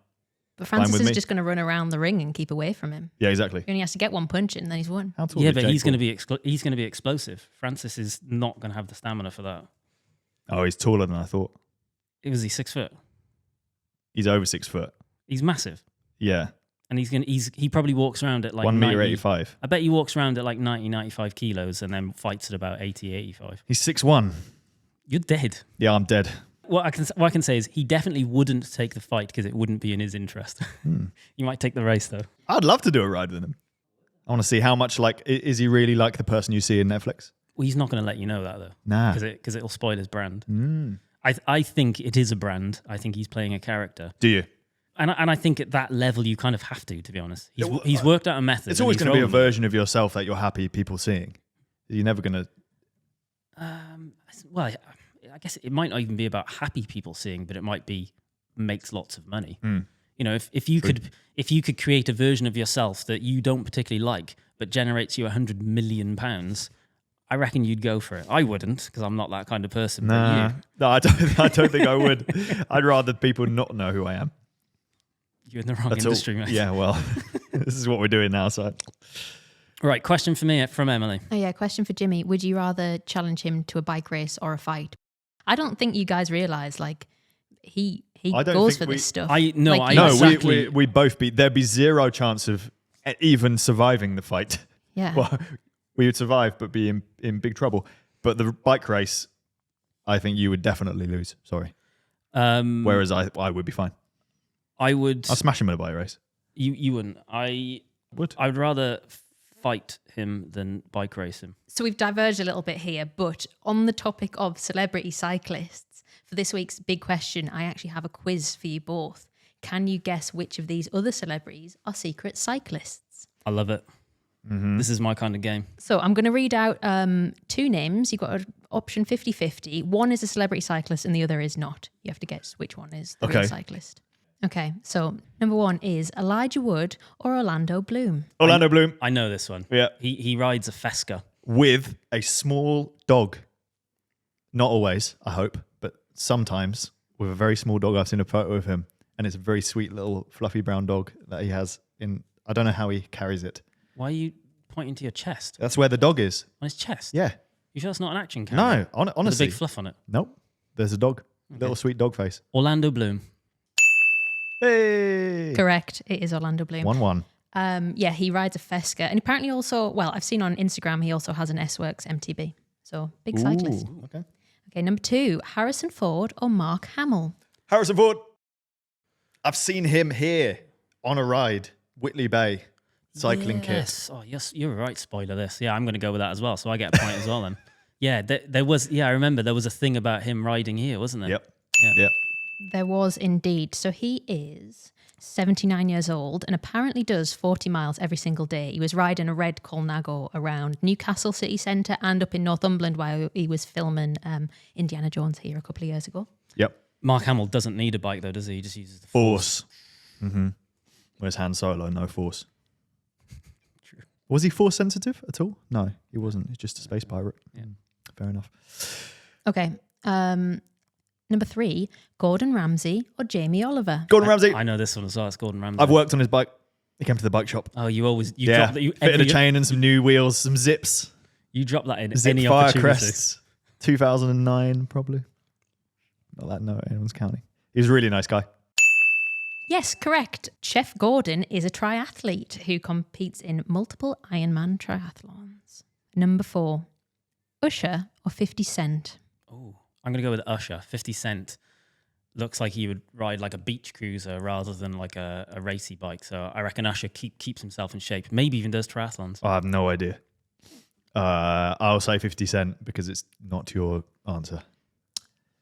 But Francis is just going to run around the ring and keep away from him. Yeah, exactly. He only has to get one punch in and then he's won. Yeah, but he's going to be explosive. Francis is not going to have the stamina for that. Oh, he's taller than I thought. Was he 6 foot? He's over 6 foot. He's massive. Yeah. And he probably walks around at like 1 meter 85. I bet he walks around at like 90, 95 kilos and then fights at about 80, 85. He's 6'1". You're dead. Yeah, I'm dead. What I can say is he definitely wouldn't take the fight because it wouldn't be in his interest. You might take the race though. I'd love to do a ride with him. I want to see how much is he really like the person you see in Netflix? Well, he's not going to let you know that though. Nah. Because it'll spoil his brand. I think it is a brand. I think he's playing a character. Do you? And I think at that level you kind of have to be honest. He's worked out a method. It's always going to be a version of yourself that you're happy people seeing. You're never going to. Well, I guess it might not even be about happy people seeing, but it might be makes lots of money. You know, if you could create a version of yourself that you don't particularly like, but generates you £100 million, I reckon you'd go for it. I wouldn't because I'm not that kind of person. Nah. No, I don't think I would. I'd rather people not know who I am. You're in the wrong industry, mate. Yeah, well, this is what we're doing now. So Right, question for me from Emily. Oh yeah, question for Jimmy. Would you rather challenge him to a bike race or a fight? I don't think you guys realise, like, he goes for this stuff. No, we both be. There'd be zero chance of even surviving the fight. Yeah. Well, we would survive, but be in big trouble. But the bike race, I think you would definitely lose. Sorry. Whereas I would be fine. I would. I'll smash him in a bike race. You wouldn't. I would rather fight him than bike race him. So we've diverged a little bit here, but on the topic of celebrity cyclists, for this week's big question, I actually have a quiz for you both. Can you guess which of these other celebrities are secret cyclists? I love it. Mm-hmm. This is my kind of game. So I'm going to read out 2 names. You've got an option 50-50. One is a celebrity cyclist and the other is not. You have to guess which one is the real cyclist. Okay, so number 1 is Elijah Wood or Orlando Bloom. Orlando Bloom. I know this one. Yeah. He rides a Fesca. With a small dog. Not always, I hope, but sometimes with a very small dog. I've seen a photo of him and it's a very sweet little fluffy brown dog that he has in, I don't know how he carries it. Why are you pointing to your chest? That's where the dog is. On his chest? Yeah. You sure it's not an action camera? No, honestly. There's a big fluff on it. Nope. There's a dog. Okay. Little sweet dog face. Orlando Bloom. Hey. Correct. It is Orlando Bloom. 1-1. Yeah, he rides a Fesca. And apparently also, well, I've seen on Instagram, he also has an S-Works MTB. So, big cyclist. Okay. Okay, number 2, Harrison Ford or Mark Hamill? Harrison Ford. I've seen him here on a ride, Whitley Bay, cycling kit. Oh, yes, you're right. Spoiler this. Yeah, I'm going to go with that as well. So I get a point as well then. Yeah, there was. Yeah, I remember there was a thing about him riding here, wasn't there? Yep. Yeah. Yep. There was indeed. So he is 79 years old and apparently does 40 miles every single day. He was riding a red Colnago around Newcastle city centre and up in Northumberland while he was filming Indiana Jones here a couple of years ago. Yep. Mark Hamill doesn't need a bike though, does he? He just uses the Force. Mm-hmm. Where's Han Solo? No force. True. Was he force sensitive at all? No, he wasn't. He's just a space pirate. Yeah. Fair enough. Okay. Number 3, Gordon Ramsay or Jamie Oliver? Gordon Ramsay. I know this one as well. It's Gordon Ramsay. I've worked on his bike. He came to the bike shop. Oh, you always Yeah. drop that. Fitted a chain and some new wheels, some zips. You drop that in Zip any fire opportunity. crests. 2009 probably. Not that no, anyone's counting. He's a really nice guy. Yes, correct. Chef Gordon is a triathlete who competes in multiple Ironman triathlons. Number 4, Usher or 50 Cent? Oh, I'm going to go with Usher. 50 Cent looks like he would ride like a beach cruiser rather than like a racy bike. So I reckon Usher keeps himself in shape. Maybe even does triathlons. I have no idea. I'll say 50 Cent because it's not your answer.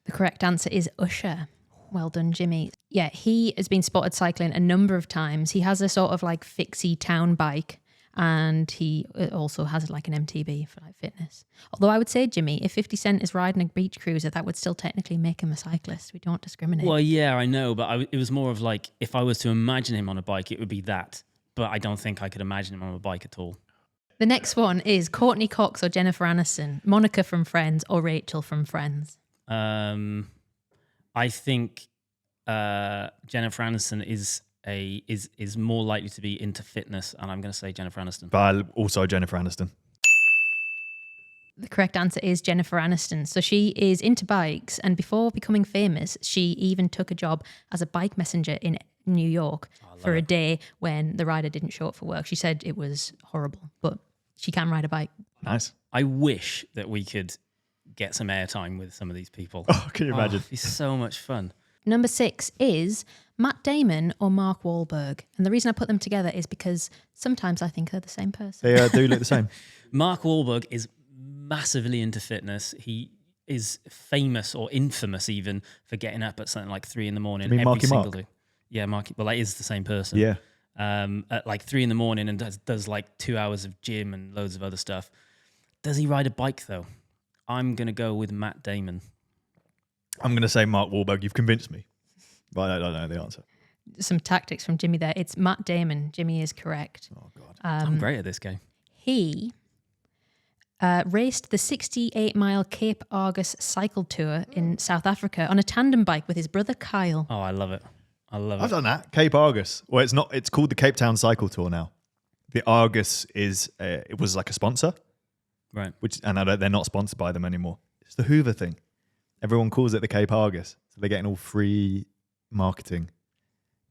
The correct answer is Usher. Well done, Jimmy. Yeah, he has been spotted cycling a number of times. He has a sort of like fixie town bike and he also has like an MTB for like fitness. Although I would say, Jimmy, if 50 Cent is riding a beach cruiser, that would still technically make him a cyclist. We don't discriminate. Well, yeah, I know, but it was more of like, if I was to imagine him on a bike, it would be that. But I don't think I could imagine him on a bike at all. The next one is Courtney Cox or Jennifer Aniston, Monica from Friends or Rachel from Friends. I think Jennifer Aniston is more likely to be into fitness, and I'm going to say Jennifer Aniston. But also Jennifer Aniston. The correct answer is Jennifer Aniston. So she is into bikes, and before becoming famous, she even took a job as a bike messenger in New York for a day when the rider didn't show up for work. She said it was horrible, but she can ride a bike. Nice. I wish that we could get some airtime with some of these people. Oh, can you imagine? It'd be so much fun. Number 6 is Matt Damon or Mark Wahlberg. And the reason I put them together is because sometimes I think they're the same person. They do look the same. Mark Wahlberg is massively into fitness. He is famous or infamous even for getting up at something like 3 a.m. You mean every Marky single Mark? day. Yeah, Marky. Well, that is the same person. Yeah. At like 3 a.m. and does like 2 hours of gym and loads of other stuff. Does he ride a bike though? I'm going to go with Matt Damon. I'm going to say Mark Wahlberg. You've convinced me. But I don't know the answer. Some tactics from Jimmy there. It's Matt Damon. Jimmy is correct. Oh, God. I'm great at this game. He raced the 68-mile Cape Argus cycle tour in South Africa on a tandem bike with his brother Kyle. Oh, I love it. I love I've it. done that. Cape Argus. Well, it's not. It's called the Cape Town Cycle Tour now. The Argus it was like a sponsor, Right. and they're not sponsored by them anymore. It's the Hoover thing. Everyone calls it the Cape Argus. So they're getting all free marketing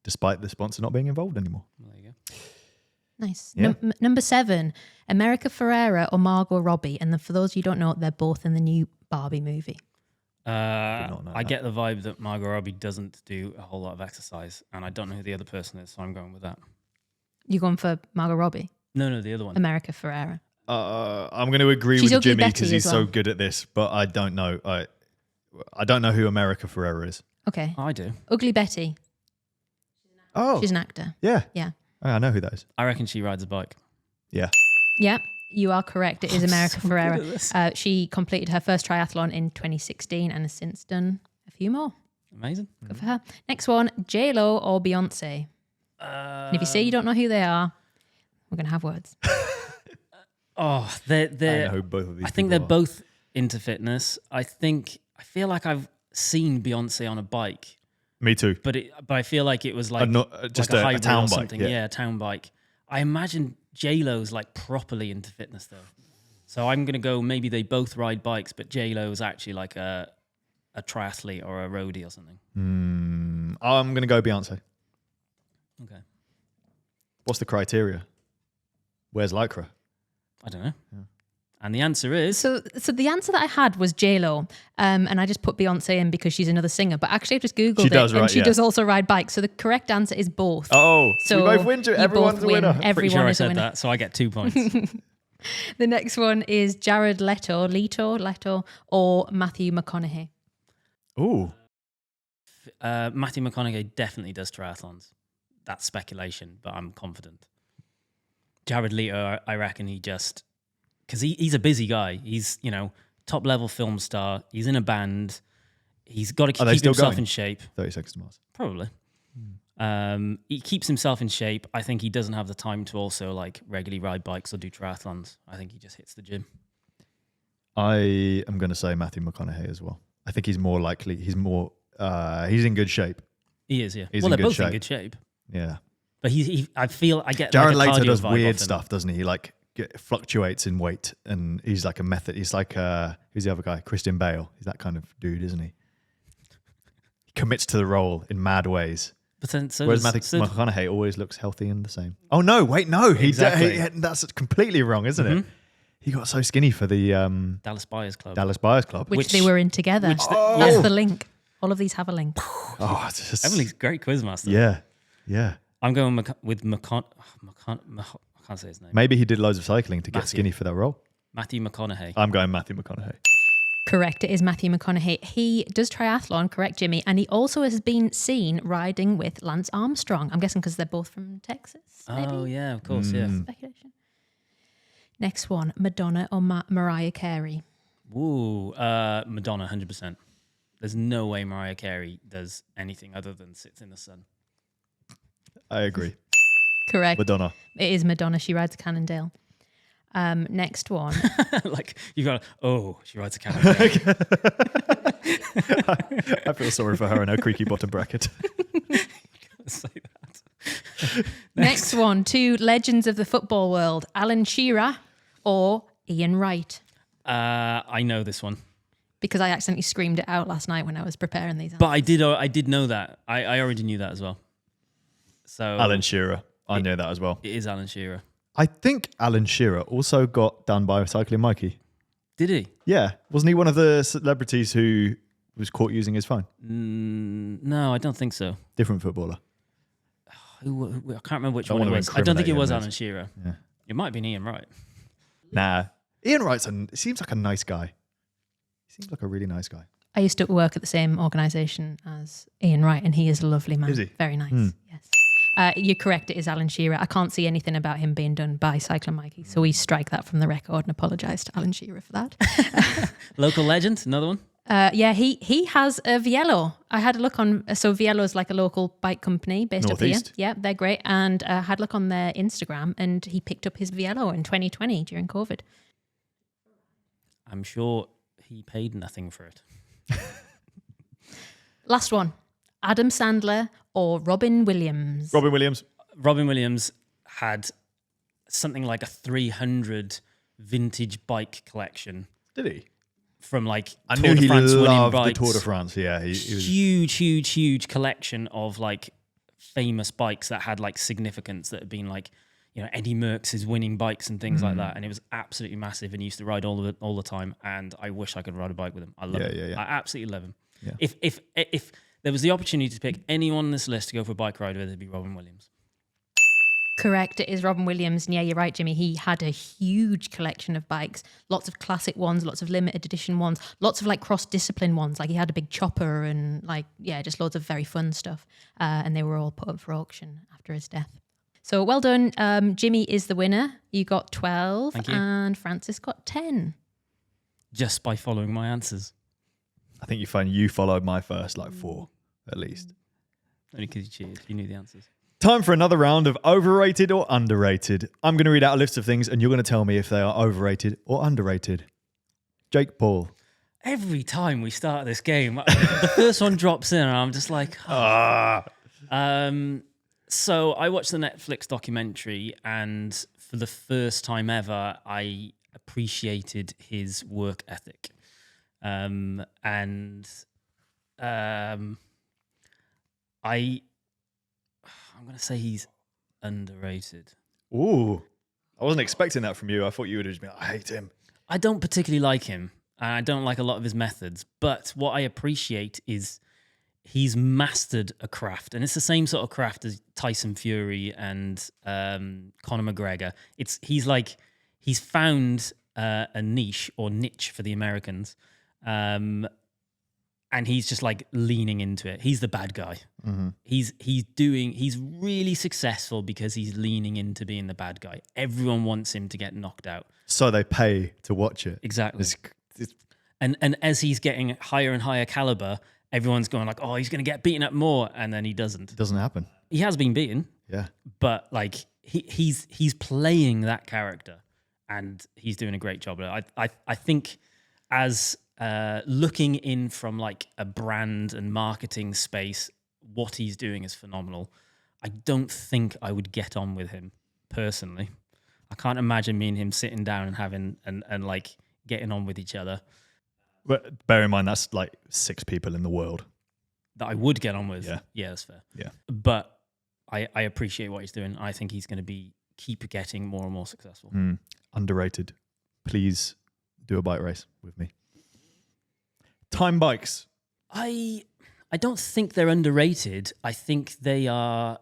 despite the sponsor not being involved anymore. There you go. Nice. Yeah. Number 7, America Ferrera or Margot Robbie. And for those you don't know, they're both in the new Barbie movie. not know I that. get the vibe that Margot Robbie doesn't do a whole lot of exercise, and I don't know who the other person is, so I'm going with that. You going for Margot Robbie? No, the other one. America Ferrera. I'm going to agree She's with Ugly Jimmy Betty because he's as so well. good at this, but I don't know. I don't know who America Ferrera is. Okay. I do. Ugly Betty. Oh, She's an actor. yeah. Yeah. Oh, I know who that is. I reckon she rides a bike. Yeah. Yeah, you are correct. It is America so good at Ferrera. this. She completed her first triathlon in 2016 and has since done a few more. Amazing. Good for her. Next one, J-Lo or Beyonce. And if you say you don't know who they are, we're going to have words. Oh, I know who both of these I think they're people are. both into fitness. I feel like I've seen Beyonce on a bike, Me too. but I feel like it was like Just like a hybrid town or bike. something. Yeah. A town bike. I imagine J-Lo's like properly into fitness though. So I'm gonna go. Maybe they both ride bikes, but J-Lo's actually like a triathlete or a roadie or something. I'm going to go Beyonce. Okay. What's the criteria? Where's Lycra? I don't know. Yeah. And the answer is So the answer that I had was J-Lo, and I just put Beyonce in because she's another singer. But actually, I've just Googled She does, and right, she yeah. does also ride bikes. So the correct answer is both. Oh, So we both win. you Everyone's both a win. winner. pretty Everyone sure I is a said winner. that, so I get 2 points. The next one is Jared Leto, or Matthew McConaughey. Ooh. Matthew McConaughey definitely does triathlons. That's speculation, but I'm confident. Jared Leto, I reckon he just... Because he's a busy guy. He's, top level film star. He's in a band. He's got to keep still himself going? in shape. 30 Seconds to Mars. Probably. He keeps himself in shape. I think he doesn't have the time to also like regularly ride bikes or do triathlons. I think he just hits the gym. I am going to say Matthew McConaughey as well. I think he's more likely. He's in good shape. He is, yeah. He's Well, in they're good both in shape. good shape. Yeah. But I feel I get Jared like a Leto cardio does vibe weird off him. stuff, doesn't he? He like fluctuates in weight, and he's like a method. He's like who's the other guy? Christian Bale. He's that kind of dude, isn't he? He commits to the role in mad ways. But then, Whereas Matthew McConaughey always looks healthy and the same. Oh no! Wait, no. Exactly. That's completely wrong, isn't it? He got so skinny for the Dallas Buyers Club. Dallas Buyers Club. Which they were in together. Oh. That's the link. All of these have a link. Oh, it's just, Emily's great quizmaster. yeah. I'm going with I can't say his name. Maybe he did loads of cycling to get Matthew. skinny for that role. Matthew McConaughey. I'm going Matthew McConaughey. Correct. It is Matthew McConaughey. He does triathlon, correct, Jimmy? And he also has been seen riding with Lance Armstrong. I'm guessing because they're both from Texas. Maybe? Oh yeah, of course, yeah. Speculation. Next one, Madonna or Mariah Carey? Ooh, Madonna, 100%. There's no way Mariah Carey does anything other than sits in the sun. I agree. Correct. Madonna. It is Madonna. She rides a Cannondale. Next one. Like you got, she rides a camel. I feel sorry for her in her creaky bottom bracket. Say that. Next one, 2 legends of the football world, Alan Shearer or Ian Wright. I know this one, Because I accidentally screamed it out last night when I was preparing these. but I did know that. I already knew that as well. So Alan Shearer. I know that as well. It is Alan Shearer. I think Alan Shearer also got done by Cycling Mikey. Did he? Yeah. Wasn't he one of the celebrities who was caught using his phone? No, I don't think so. Different footballer. Who I can't remember which Don't one it wanna was. I don't think it incriminate was him, Alan Shearer. Yeah. It might have been Ian Wright. Nah. Ian Wright's seems like a nice guy. He seems like a really nice guy. I used to work at the same organisation as Ian Wright, and he is a lovely man. Is he? Very nice. Yes. You're correct. It is Alan Shearer. I can't see anything about him being done by Cycling Mikey, so we strike that from the record and apologise to Alan Shearer for that. Local legend, another one. Yeah, he has a Viello. I had a look on. So Viello is like a local bike company based up here. Northeast. Yeah, they're great. And I had a look on their Instagram, and he picked up his Viello in 2020 during COVID. I'm sure he paid nothing for it. Last one, Adam Sandler or Robin Williams. Robin Williams. Robin Williams had something like a 300 vintage bike collection Did he? from like I Tour knew de he France winning loved the bikes. Tour de France. Yeah, he was. Huge collection of like famous bikes that had like significance that had been like, Eddie Merckx's winning bikes and things like that. And it was absolutely massive, and he used to ride all the time. And I wish I could ride a bike with him. I love him. Yeah. I absolutely love him. Yeah. If there was the opportunity to pick anyone on this list to go for a bike ride with, it'd be Robin Williams. Correct, it is Robin Williams. And yeah, you're right, Jimmy. He had a huge collection of bikes, lots of classic ones, lots of limited edition ones, lots of like cross-discipline ones. Like he had a big chopper and like, just loads of very fun stuff. And they were all put up for auction after his death. So well done. Jimmy is the winner. You got 12 Thank you. and Francis got 10. Just by following my answers. I think you followed my first like 4 at least. Only because you cheated. You knew the answers. Time for another round of overrated or underrated. I'm going to read out a list of things and you're going to tell me if they are overrated or underrated. Jake Paul. Every time we start this game, the first one drops in and I'm just like, So I watched the Netflix documentary, and for the first time ever, I appreciated his work ethic. I'm going to say he's underrated. Ooh. I wasn't expecting that from you. I thought you would have just been like, I hate him. I don't particularly like him, and I don't like a lot of his methods, but what I appreciate is he's mastered a craft, and it's the same sort of craft as Tyson Fury and Conor McGregor. He's found a niche for the Americans, and he's just like leaning into it. He's the bad guy. Mm-hmm. He's really successful because he's leaning into being the bad guy. Everyone wants him to get knocked out. So they pay to watch it. Exactly. And as he's getting higher and higher caliber, everyone's going like, oh, he's going to get beaten up more. And then he doesn't. It doesn't happen. He has been beaten. Yeah. But like he's playing that character and he's doing a great job. I think as looking in from like a brand and marketing space, what he's doing is phenomenal. I don't think I would get on with him personally. I can't imagine me and him sitting down and having and like getting on with each other. But bear in mind, that's like 6 people in the world. That I would get on with. Yeah, that's fair. Yeah. But I appreciate what he's doing. I think he's going to keep getting more and more successful. Underrated. Please do a bike race with me. Time bikes. I don't think they're underrated. I think they are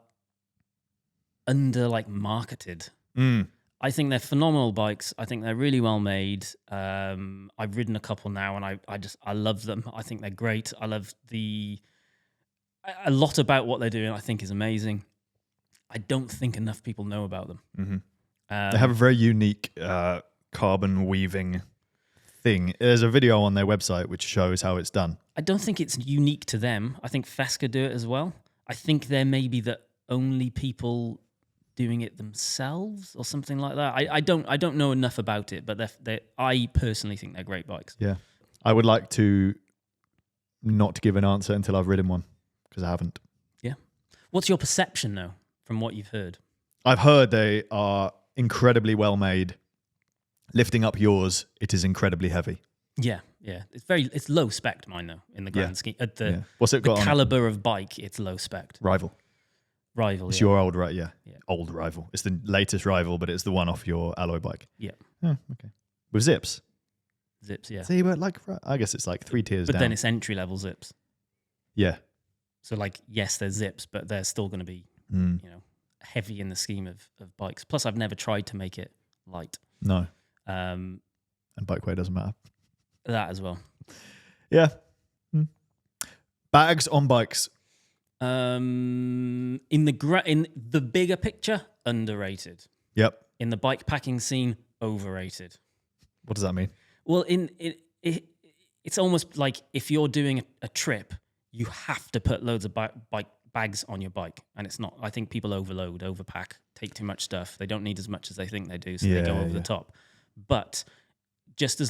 marketed. I think they're phenomenal bikes. I think they're really well made. I've ridden a couple now, and I love them. I think they're great. I love a lot about what they're doing. I think is amazing. I don't think enough people know about them. Mm-hmm. They have a very unique carbon weaving thing. There's a video on their website which shows how it's done. I don't think it's unique to them. I think Fesca do it as well. I think they're maybe the only people doing it themselves or something like that. I don't know enough about it, but I personally think they're great bikes. Yeah. I would like to not give an answer until I've ridden one, because I haven't. Yeah. What's your perception though, from what you've heard? I've heard they are incredibly well made. Lifting up yours, it is incredibly heavy. Yeah. It's low spec, mine though, in the grand scheme. At the What's it got the on caliber of bike, it's low spec. Rival. It's your old, right? Yeah. Old Rival. It's the latest Rival, but it's the one off your alloy bike. Yeah. Oh, okay. With zips. Yeah. See, but like, I guess it's like 3 tiers but down. then it's entry level zips. Yeah. So like, yes, there's zips, but they're still going to be, heavy in the scheme of bikes. Plus, I've never tried to make it light. No. And bike weight doesn't matter. That as well. Yeah. Bags on bikes. In the bigger picture, underrated. Yep. In the bike packing scene, overrated. What does that mean? Well, it's almost like if you're doing a trip, you have to put loads of bike bags on your bike, and it's not. I think people overpack, take too much stuff. They don't need as much as they think they do, so they go over the top. But just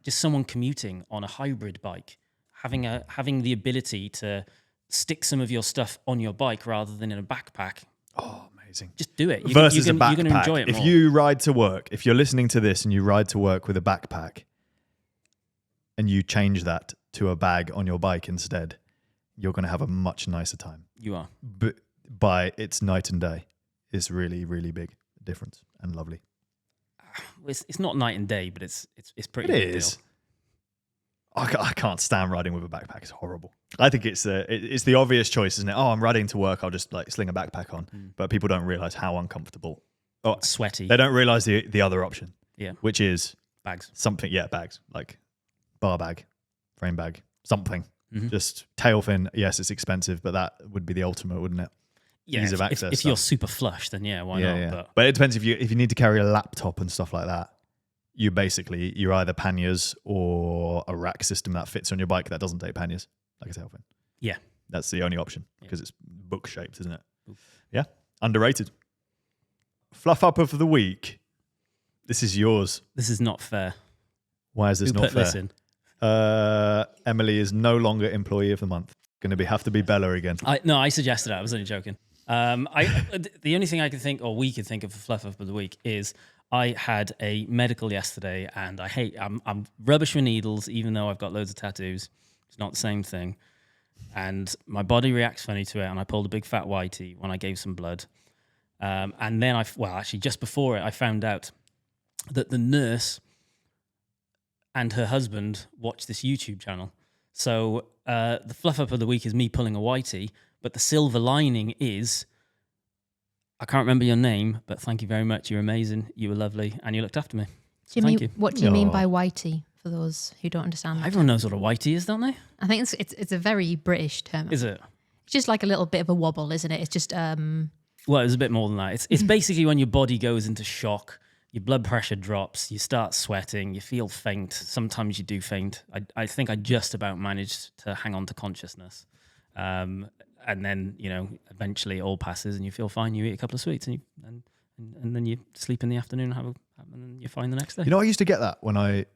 someone commuting on a hybrid bike, having the ability to stick some of your stuff on your bike rather than in a backpack. Oh, amazing. Just do it. Versus a backpack. You're going to enjoy it more. If you ride to work, if you're listening to this and you ride to work with a backpack and you change that to a bag on your bike instead, you're going to have a much nicer time. You are. But it's night and day. It's really, really big difference and lovely. It's not night and day, but it's pretty. It is. I can't stand riding with a backpack. It's horrible. I think it's the obvious choice, isn't it? Oh, I'm riding to work. I'll just like sling a backpack on. But people don't realize how uncomfortable. Oh, Sweaty. They don't realize the other option. Yeah. Which is Bags. something. Yeah, bags like bar bag, frame bag, something. Mm-hmm. Just tail fin. Yes, it's expensive, but that would be the ultimate, wouldn't it? Yeah. Ease of access. If you're super flush, then why not? Yeah. But it depends if you need to carry a laptop and stuff like that. You're either panniers or a rack system that fits on your bike that doesn't take panniers, like a tail fin. Yeah. That's the only option because it's book shaped, isn't it? Oof. Yeah. Underrated. Fluff up of the week. This is yours. This is not fair. Why is this Who not put fair? This in? Emily is no longer employee of the month. Going to have to be Bella again. I suggested that. I was only joking. The only thing I could think, or we could think of for fluff up of the week is I had a medical yesterday, and I'm rubbish with needles, even though I've got loads of tattoos. It's not the same thing. And my body reacts funny to it, and I pulled a big fat Whitey when I gave some blood. And then actually just before it, I found out that the nurse and her husband watched this YouTube channel. So the fluff up of the week is me pulling a Whitey, but the silver lining is, I can't remember your name, but thank you very much. You're amazing. You were lovely, and you looked after me. So Jimmy, thank you. what do you mean by Whitey? For those who don't understand that. Everyone knows what a Whitey is, don't they? I think it's a very British term. Is it? It's just like a little bit of a wobble, isn't it? It's just Well, it's a bit more than that. It's basically when your body goes into shock, your blood pressure drops, you start sweating, you feel faint. Sometimes you do faint. I think I just about managed to hang on to consciousness. And then, eventually it all passes and you feel fine. You eat a couple of sweets and then you sleep in the afternoon and then you're fine the next day. I used to get that when I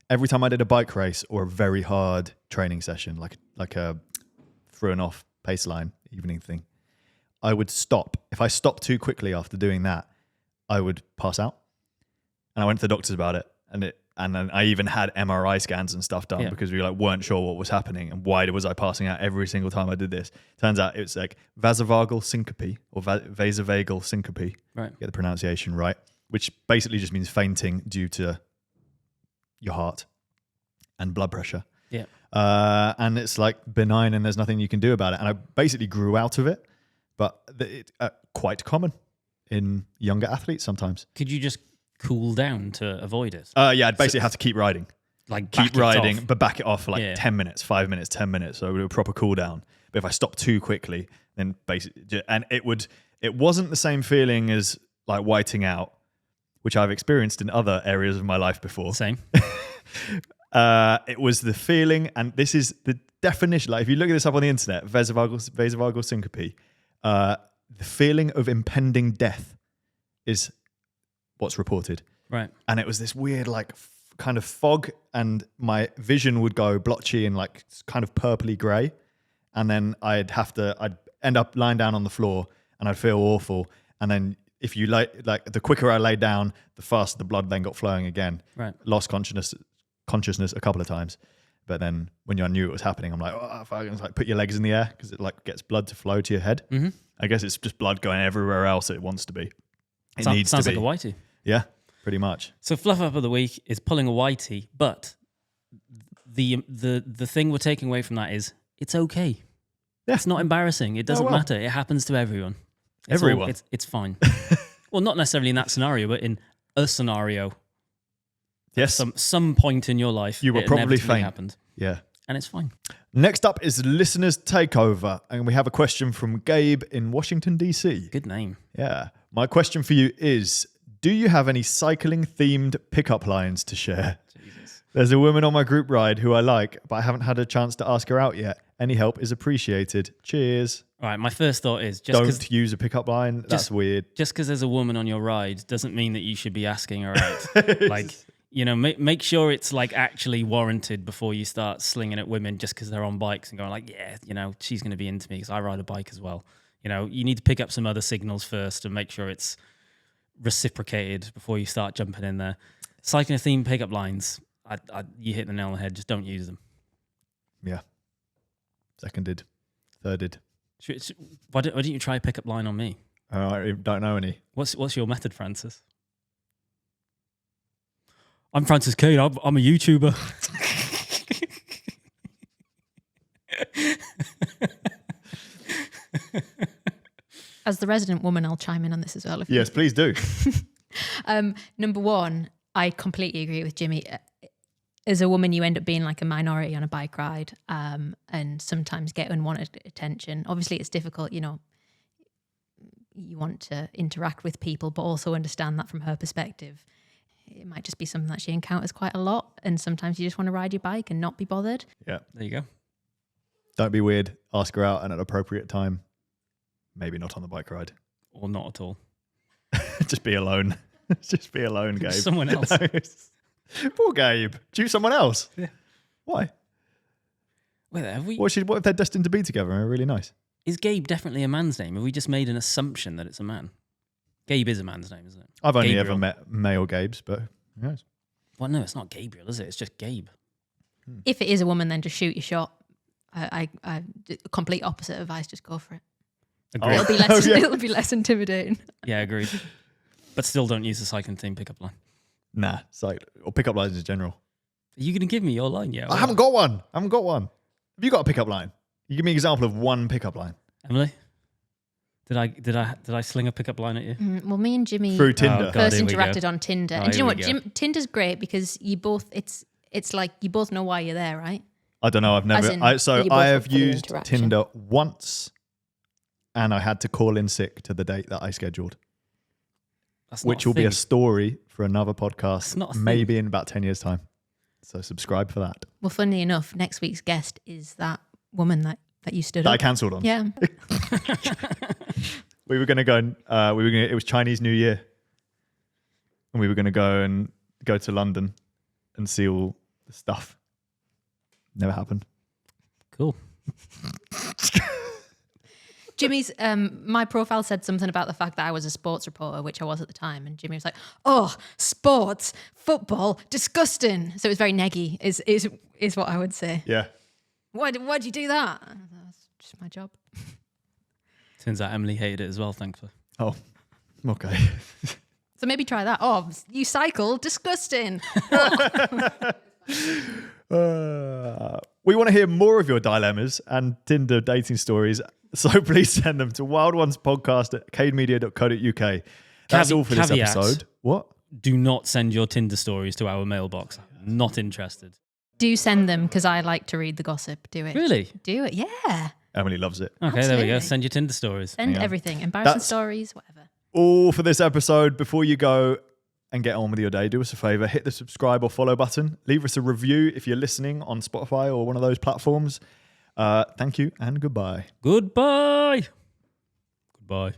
every time I did a bike race or a very hard training session, like a through and off pace line evening thing, I would stop. If I stopped too quickly after doing that, I would pass out. And I went to the doctors about it, and then I even had MRI scans and stuff done because we weren't sure what was happening and why was I passing out every single time I did this. Turns out it's like vasovagal syncope or vasovagal syncope. Right. Get the pronunciation right, which basically just means fainting due to your heart and blood pressure. Yeah. And it's like benign and there's nothing you can do about it. And I basically grew out of it, but it's quite common in younger athletes sometimes. Could you just cool down to avoid it? I'd basically have to keep riding. Like keep riding, but back it off for 10 minutes, 5 minutes, 10 minutes. So it would do a proper cool down. But if I stopped too quickly, then basically, and it wasn't the same feeling as like whiting out, which I've experienced in other areas of my life before. Same. It was the feeling, and this is the definition. Like if you look at this up on the internet, vasovagal syncope, the feeling of impending death is what's reported. Right. And it was this weird kind of fog, and my vision would go blotchy and like kind of purpley grey. And then I'd end up lying down on the floor and I'd feel awful. And then if you the quicker I laid down, the faster the blood then got flowing again. Right. Lost consciousness a couple of times. But then when I knew it was happening, I'm like, oh, it's like put your legs in the air because it gets blood to flow to your head. Mm-hmm. I guess it's just blood going everywhere else it wants to be. It needs sounds to be. like a Whitey. Yeah, pretty much. So fluff up of the week is pulling a Whitey, but the thing we're taking away from that is it's okay. Yeah. It's not embarrassing. It doesn't matter. It happens to everyone. It's fine. Well, not necessarily in that scenario, but in a scenario. Yes. Some point in your life, you were probably faint. Happened. Yeah. And it's fine. Next up is Listeners Takeover. And we have a question from Gabe in Washington, D.C. Good name. Yeah. My question for you is, do you have any cycling-themed pickup lines to share? Jesus. There's a woman on my group ride who I like, but I haven't had a chance to ask her out yet. Any help is appreciated. Cheers. All right, my first thought is don't use a pickup line. That's weird. Just because there's a woman on your ride doesn't mean that you should be asking her out. Make sure it's actually warranted before you start slinging at women just because they're on bikes and going yeah, she's going to be into me because I ride a bike as well. You know, you need to pick up some other signals first and make sure it's reciprocated before you start jumping in there. Cycling theme pickup lines, you hit the nail on the head. Just don't use them. Yeah. Seconded. Thirded. Why don't you try a pickup line on me? I don't know any. What's your method, Francis? I'm Francis Cade. I'm a YouTuber. As the resident woman, I'll chime in on this as well. Yes, please do. Number one, I completely agree with Jimmy. As a woman, you end up being like a minority on a bike ride, and sometimes get unwanted attention. Obviously, it's difficult, you know. You want to interact with people, but also understand that from her perspective, it might just be something that she encounters quite a lot. And sometimes you just want to ride your bike and not be bothered. Yeah. There you go. Don't be weird. Ask her out at an appropriate time. Maybe not on the bike ride. Or not at all. Just be alone. Just be alone, Gabe. Someone else. Poor Gabe. Choose someone else. Yeah. Why? Wait, have we? What if they're destined to be together and are really nice? Is Gabe definitely a man's name? Have we just made an assumption that it's a man? Gabe is a man's name, isn't it? I've only Gabriel. ever met male Gabes, but who knows? Well, no, it's not Gabriel, is it? It's just Gabe. If it is a woman, then just shoot your shot. I complete opposite advice. Just go for it. Agreed. It'll be less. Yeah. It'll be less intimidating. Yeah, agreed. But still don't use the cycling theme pickup line. Nah, or pickup lines in general. Are you going to give me your line yet? I haven't got one. Have you got a pickup line? You give me an example of one pickup line. Emily? Did I sling a pickup line at you? Well, me and Jimmy Through Tinder. God, first here we go. interacted on Tinder, and do you know here we what? Tinder's great because you both. It's like you both know why you're there, right? I don't know. I've never. in, I you both have look for the used interaction. Tinder once, and I had to call in sick to the date that I scheduled, That's not which will be a thing. story for another podcast, It's not a maybe in about 10 years' time. So subscribe for that. Well, funnily enough, next week's guest is that woman that you stood That I up. cancelled on. Yeah. We were going to go and it was Chinese New Year, and we were going to go to London and see all the stuff. Never happened. Cool. Jimmy's my profile said something about the fact that I was a sports reporter, which I was at the time, and Jimmy was like, "Oh, sports, football, disgusting." So it was very neggy, is what I would say. Yeah. Why'd you do that? That's just my job. Turns out Emily hated it as well, thankfully. Oh, okay. So maybe try that. Oh, you cycle, disgusting. We want to hear more of your dilemmas and Tinder dating stories, so please send them to wildonespodcast@cademedia.co.uk. That's all for this Caveat. episode. What? Do not send your Tinder stories to our mailbox. Not interested. Do send them because I like to read the gossip. Do it. Really? Do it. Yeah. Emily loves it. Okay, there we go. Absolutely. Send your Tinder stories. Send Yeah. everything. Embarrassing That's- stories, whatever. All for this episode. Before you go and get on with your day, do us a favor, hit the subscribe or follow button. Leave us a review if you're listening on Spotify or one of those platforms. Thank you and goodbye. Goodbye. Goodbye.